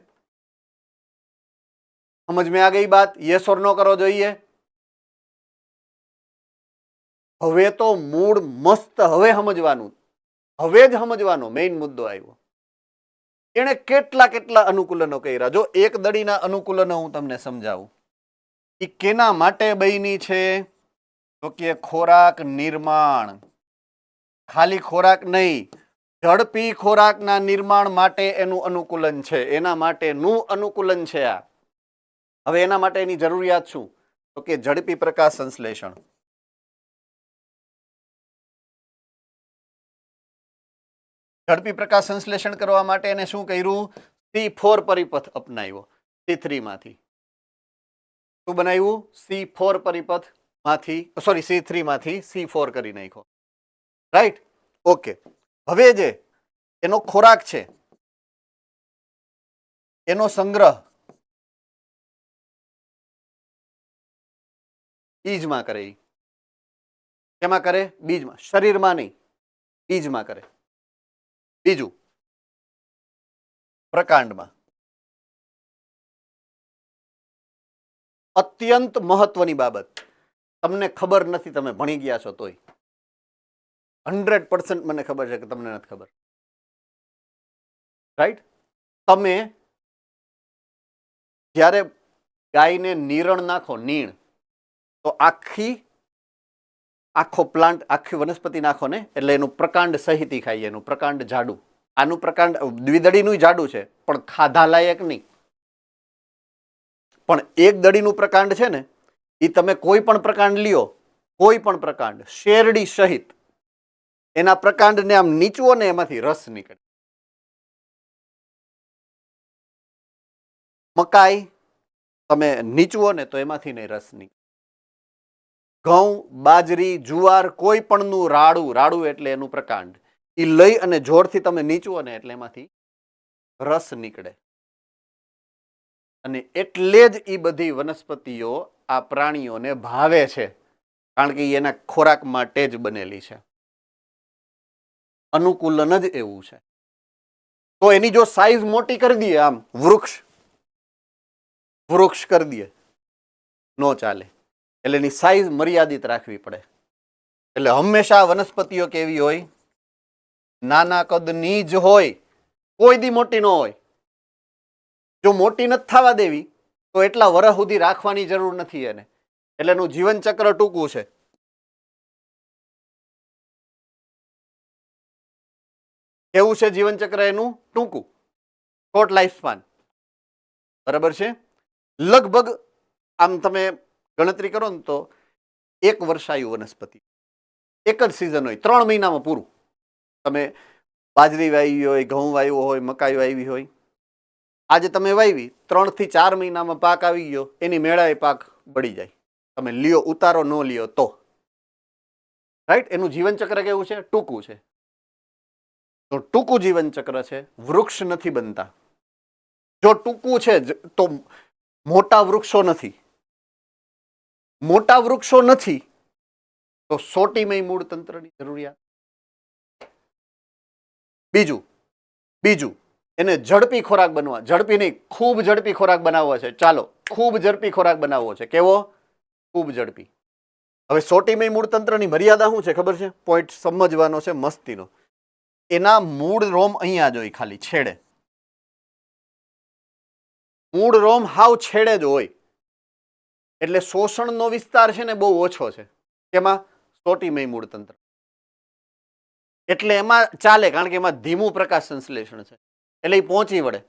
સમજ में आ गई बात? યસ ઓર નો કરો જોઈએ. હવે તો મૂળ મસ્ત. હવે સમજવાનું, હવે જ સમજવાનો મેઇન મુદ્દો આવ્યો. એને કેટલા કેટલા અનુકૂલનો કર્યા. જો એક દળીના અનુકૂલનો હું તમને સમજાવું. એ કેના માટે બની છે? તો કે ખોરાક નિર્માણ. ખાલી ખોરાક નહીં, ઝડપી ખોરાકના નિર્માણ માટે એનું અનુકૂલન છે. એના માટેનું અનુકૂલન છે આ. હવે એના માટે એની જરૂરિયાત શું? તો કે ઝડપી પ્રકાશ સંશ્લેષણ. ઝડપી પ્રકાશ સંશ્લેષણ કરવા માટે એને શું કર્યું? C4 પરિપથ અપનાવ્યો. C3 માંથી શું બનાવ્યું? C4 પરિપથ માંથી C3 માંથી C4 કરી નાખ્યો. રાઈટ? ઓકે. હવે જે એનો ખોરાક છે એનો સંગ્રહ બીજમાં કરે. કેમાં કરે? બીજમાં. શરીરમાં નહીં, બીજમાં કરે. બીજું પ્રકાંડમાં. અત્યંત મહત્વની બાબત, તમને ખબર નથી, તમે ભણી ગયા છો તોય 100% મને ખબર છે કે તમને નથી ખબર. રાઈટ? તમે જ્યારે ગાયને નીરણ નાખો, નીણ, તો આખો પ્લાન્ટ, આખી વનસ્પતિ નાખો ને, એટલે એનું પ્રકાંડ સહિત ખાઈએ. એનું પ્રકાંડ જાડું. આનું પ્રકાંડ દ્વિદળીનું જાડું છે પણ ખાધા લાયક નહીં. પણ એક દળીનું પ્રકાંડ છે ને, એ તમે કોઈ પણ પ્રકાંડ લ્યો, કોઈ પણ પ્રકાંડ શેરડી સહિત એના પ્રકાંડને આમ નીચવો ને, એમાંથી રસ નીકળે. મકાઈ તમે નીચવો ને તો એમાંથી નહીં રસ નીકળે. ઘઉં, બાજરી, જુવાર, કોઈ પણનું રાડું, રાડું એટલે એનું પ્રકાંડ, એ લઈ અને જોરથી તમે નીચવો ને એટલે એમાંથી રસ નીકળે. અને એટલે જ એ બધી વનસ્પતિઓ આ પ્રાણીઓને ભાવે છે, કારણ કે એના ખોરાક માટે જ બનેલી છે. અનુકૂલન જ એવું છે. તો એની જો સાઈઝ મોટી કરી દઈએ, આમ વૃક્ષ કરી દઈએ, નો ચાલે. એટલે એની સાઈઝ મર્યાદિત રાખવી પડે. એટલે હંમેશા વનસ્પતિઓ કેવી હોય? નાના કદની જ હોય, કોઈ દી મોટી ન હોય. જો મોટી નથી થવા દેવી તો એટલા વર્ષ સુધી રાખવાની જરૂર નથી એને. એટલે એનું જીવન ચક્ર ટૂંકું છે. કેવું છે જીવન ચક્ર એનું? ટૂંકું, શોર્ટ લાઈફ સ્પાન. બરાબર છે? લગભગ આમ તમે ગણતરી કરો ને તો 1 વર્ષાયુ વનસ્પતિ, એક જ સિઝન હોય, 3 મહિનામાં પૂરું. તમે બાજરી વાવી હોય, ઘઉં વાવ્યો હોય, મકાઈ વાવી હોય, આજે તમે વાવી 3 થી 4 મહિનામાં પાક આવી ગયો, એની મેળાએ પાક બળી જાય. તમે લ્યો, ઉતારો ન લ્યો તો. રાઈટ? એનું જીવન ચક્ર કેવું છે? ટૂંકું છે. તો ટૂંકું જીવન ચક્ર છે, વૃક્ષ નથી બનતા. જો ટૂંકું છે તો મોટા વૃક્ષો નથી. મોટા વૃક્ષો નથી તો સોટીમય મૂળ તંત્રની જરૂરિયાત. બીજું એને ઝડપી ખોરાક બનવા, ઝડપી નહીં, ખૂબ ઝડપી ખોરાક બનાવવો છે. ચાલો, ખૂબ ઝડપી ખોરાક બનાવવો છે. કેવો? ખૂબ ઝડપી. હવે સોટીમય મૂળ તંત્રની મર્યાદા શું છે ખબર છે? પોઈન્ટ સમજવાનો છે મસ્તીનો. એના મૂળ રોમ અહીંયા જ હોય, ખાલી છેડે. મૂળ રોમ હાવ છેડે જ હોય. એટલે શોષણનો વિસ્તાર છે ને બહુ ઓછો છે. એમાં સોટીમય મૂળ તંત્ર, એટલે એમાં ચાલે, કારણ કે એમાં ધીમું પ્રકાશ સંશ્લેષણ છે, એટલે એ પહોંચી વળે.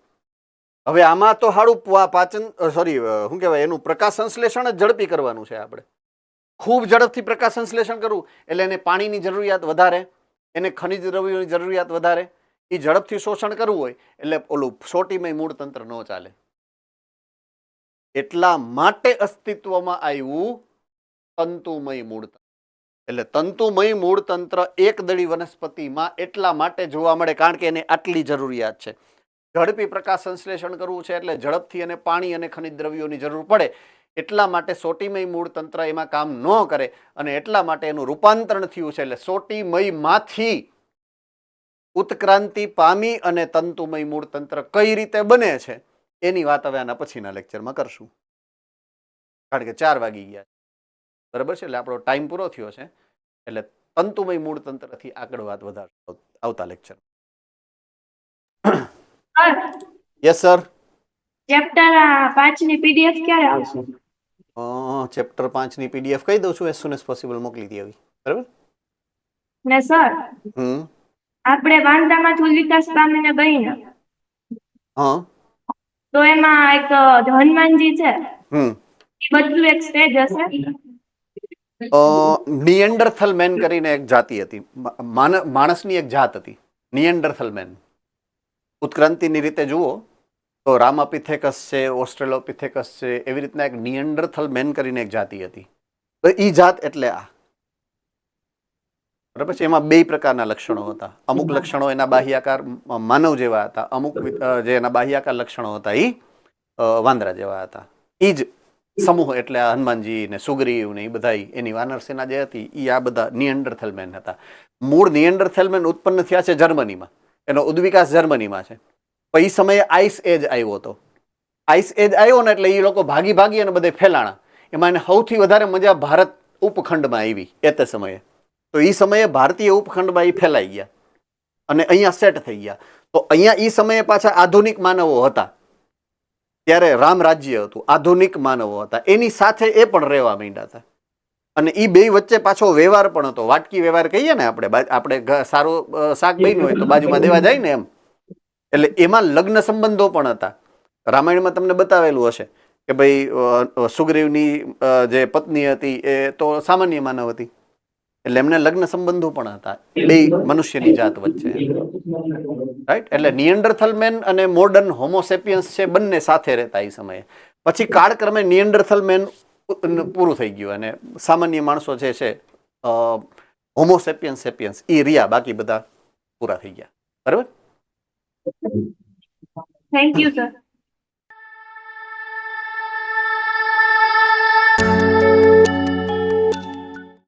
હવે આમાં તો હાડું શું કહેવાય, એનું પ્રકાશ સંશ્લેષણ જ ઝડપી કરવાનું છે આપણે. ખૂબ ઝડપથી પ્રકાશ સંશ્લેષણ કરવું એટલે એને પાણીની જરૂરિયાત વધારે, એને ખનિજ દ્રવ્યોની જરૂરિયાત વધારે. એ ઝડપથી શોષણ કરવું હોય એટલે ઓલું સોટીમય મૂળ તંત્ર ન ચાલે. એટલા માટે અસ્તિત્વમાં આવ્યું તંતુમય મૂળ તંત્ર. એટલે તંતુમય મૂળ તંત્ર એકદળી વનસ્પતિમાં એટલા માટે જોવા મળે કારણ કે એને આટલી જરૂરિયાત છે. ઝડપી પ્રકાશ સંશ્લેષણ કરવું છે એટલે ઝડપથી એને પાણી અને ખનિજ દ્રવ્યોની જરૂર પડે. એટલા માટે સોટીમય મૂળ તંત્ર એમાં કામ ન કરે અને એટલા માટે એનું રૂપાંતરણ થયું છે. એટલે સોટીમયમાંથી ઉત્ક્રાંતિ પામી અને તંતુમય મૂળ તંત્ર કઈ રીતે બને છે એની વાત હવે આના પછીના લેક્ચરમાં કરશું, કારણ કે 4 વાગી ગયા. બરાબર છે? એટલે આપણો ટાઈમ પૂરો થયો છે. એટલે તંતુમય મૂળ તંત્રથી આગળ વાત વધારશું આવતા લેક્ચર. Yes sir. ચેપ્ટર 5 ની પીડીએફ ક્યારે આવશે? ચેપ્ટર 5 ની પીડીએફ કહી દઉં છું, એઝ સુન એઝ પોસિબલ મોકલી દેવી. બરાબર ને સર, આપણે વાંદામાં વિકાસ પામીને બહીને, હા, તો એમાં એક હનુમાનજી છે, એ બધું એક સ્ટેજ હશે. નિએન્ડરથલ મેન કરીને એક જાતિ હતી, માણસની એક જાત હતી. નિએન્ડરથલ મેન. ઉત્ક્રાંતિની રીતે જુઓ તો રામાપિથેકસ છે, ઓસ્ટ્રેલોપિથેકસ છે, એવી રીતના એક નિએન્ડરથલ મેન કરીને એક જાતિ હતી. તો એ જાત એટલે આ, બરાબર છે. એમાં બે પ્રકારના લક્ષણો હતા. અમુક લક્ષણો એના બાહ્યાકાર માનવ જેવા હતા, અમુક જે એના બાહ્યાકાર લક્ષણો હતા એ વાંદરા જેવા હતા. એ જ સમૂહ એટલે આ હનુમાનજી ને સુગ્રીવ ને એ બધા એની વાનર સેના જે હતી એ આ બધા નિએન્ડરથલ મેન હતા. મૂળ નિએન્ડરથલ મેન ઉત્પન્ન થયા છે જર્મનીમાં, એનો ઉદ્વિકાસ જર્મનીમાં છે. પણ એ સમયે આઈસ એજ આવ્યો હતો. આઈસ એજ આવ્યો ને એટલે એ લોકો ભાગી ભાગી અને બધે ફેલાણા. એમાં એને સૌથી વધારે મજા ભારત ઉપખંડમાં આવી એ તે સમયે. તો એ સમયે ભારતીય ઉપખંડમાં એ ફેલાઈ ગયા અને અહીંયા સેટ થઈ ગયા. તો અહીંયા એ સમયે પાછા આધુનિક માનવો હતા. ત્યારે રામ રાજ્ય હતું, આધુનિક માનવો હતા, એની સાથે એ પણ રહેવા માંડ્યા હતા. અને એ બે વચ્ચે પાછો વ્યવહાર પણ હતો. વાટકી વ્યવહાર કહીએ ને આપણે સારું શાક બન્યું હોય તો બાજુમાં દેવા જાય ને એમ. એટલે એમાં લગ્ન સંબંધો પણ હતા. રામાયણમાં તમને બતાવેલું હશે કે ભાઈ સુગ્રીવની જે પત્ની હતી એ તો સામાન્ય માનવ હતી, એટલે એમને લગ્ન સંબંધો પણ હતા બે મનુષ્યની જાત વચ્ચે. રાઈટ. એટલે નિએન્ડરથલ મેન અને મોડર્ન હોમોસેપિયન્સ છે બંને સાથે રહેતા એ સમયે. પછી કાળક્રમે નિએન્ડરથલ મેન પૂરું થઈ ગયું અને સામાન્ય માણસો જે છે હોમોસેપિયન્સ સેપિયન્સ એ રહ્યા, બાકી બધા પૂરા થઈ ગયા. બરાબર. Thank you sir.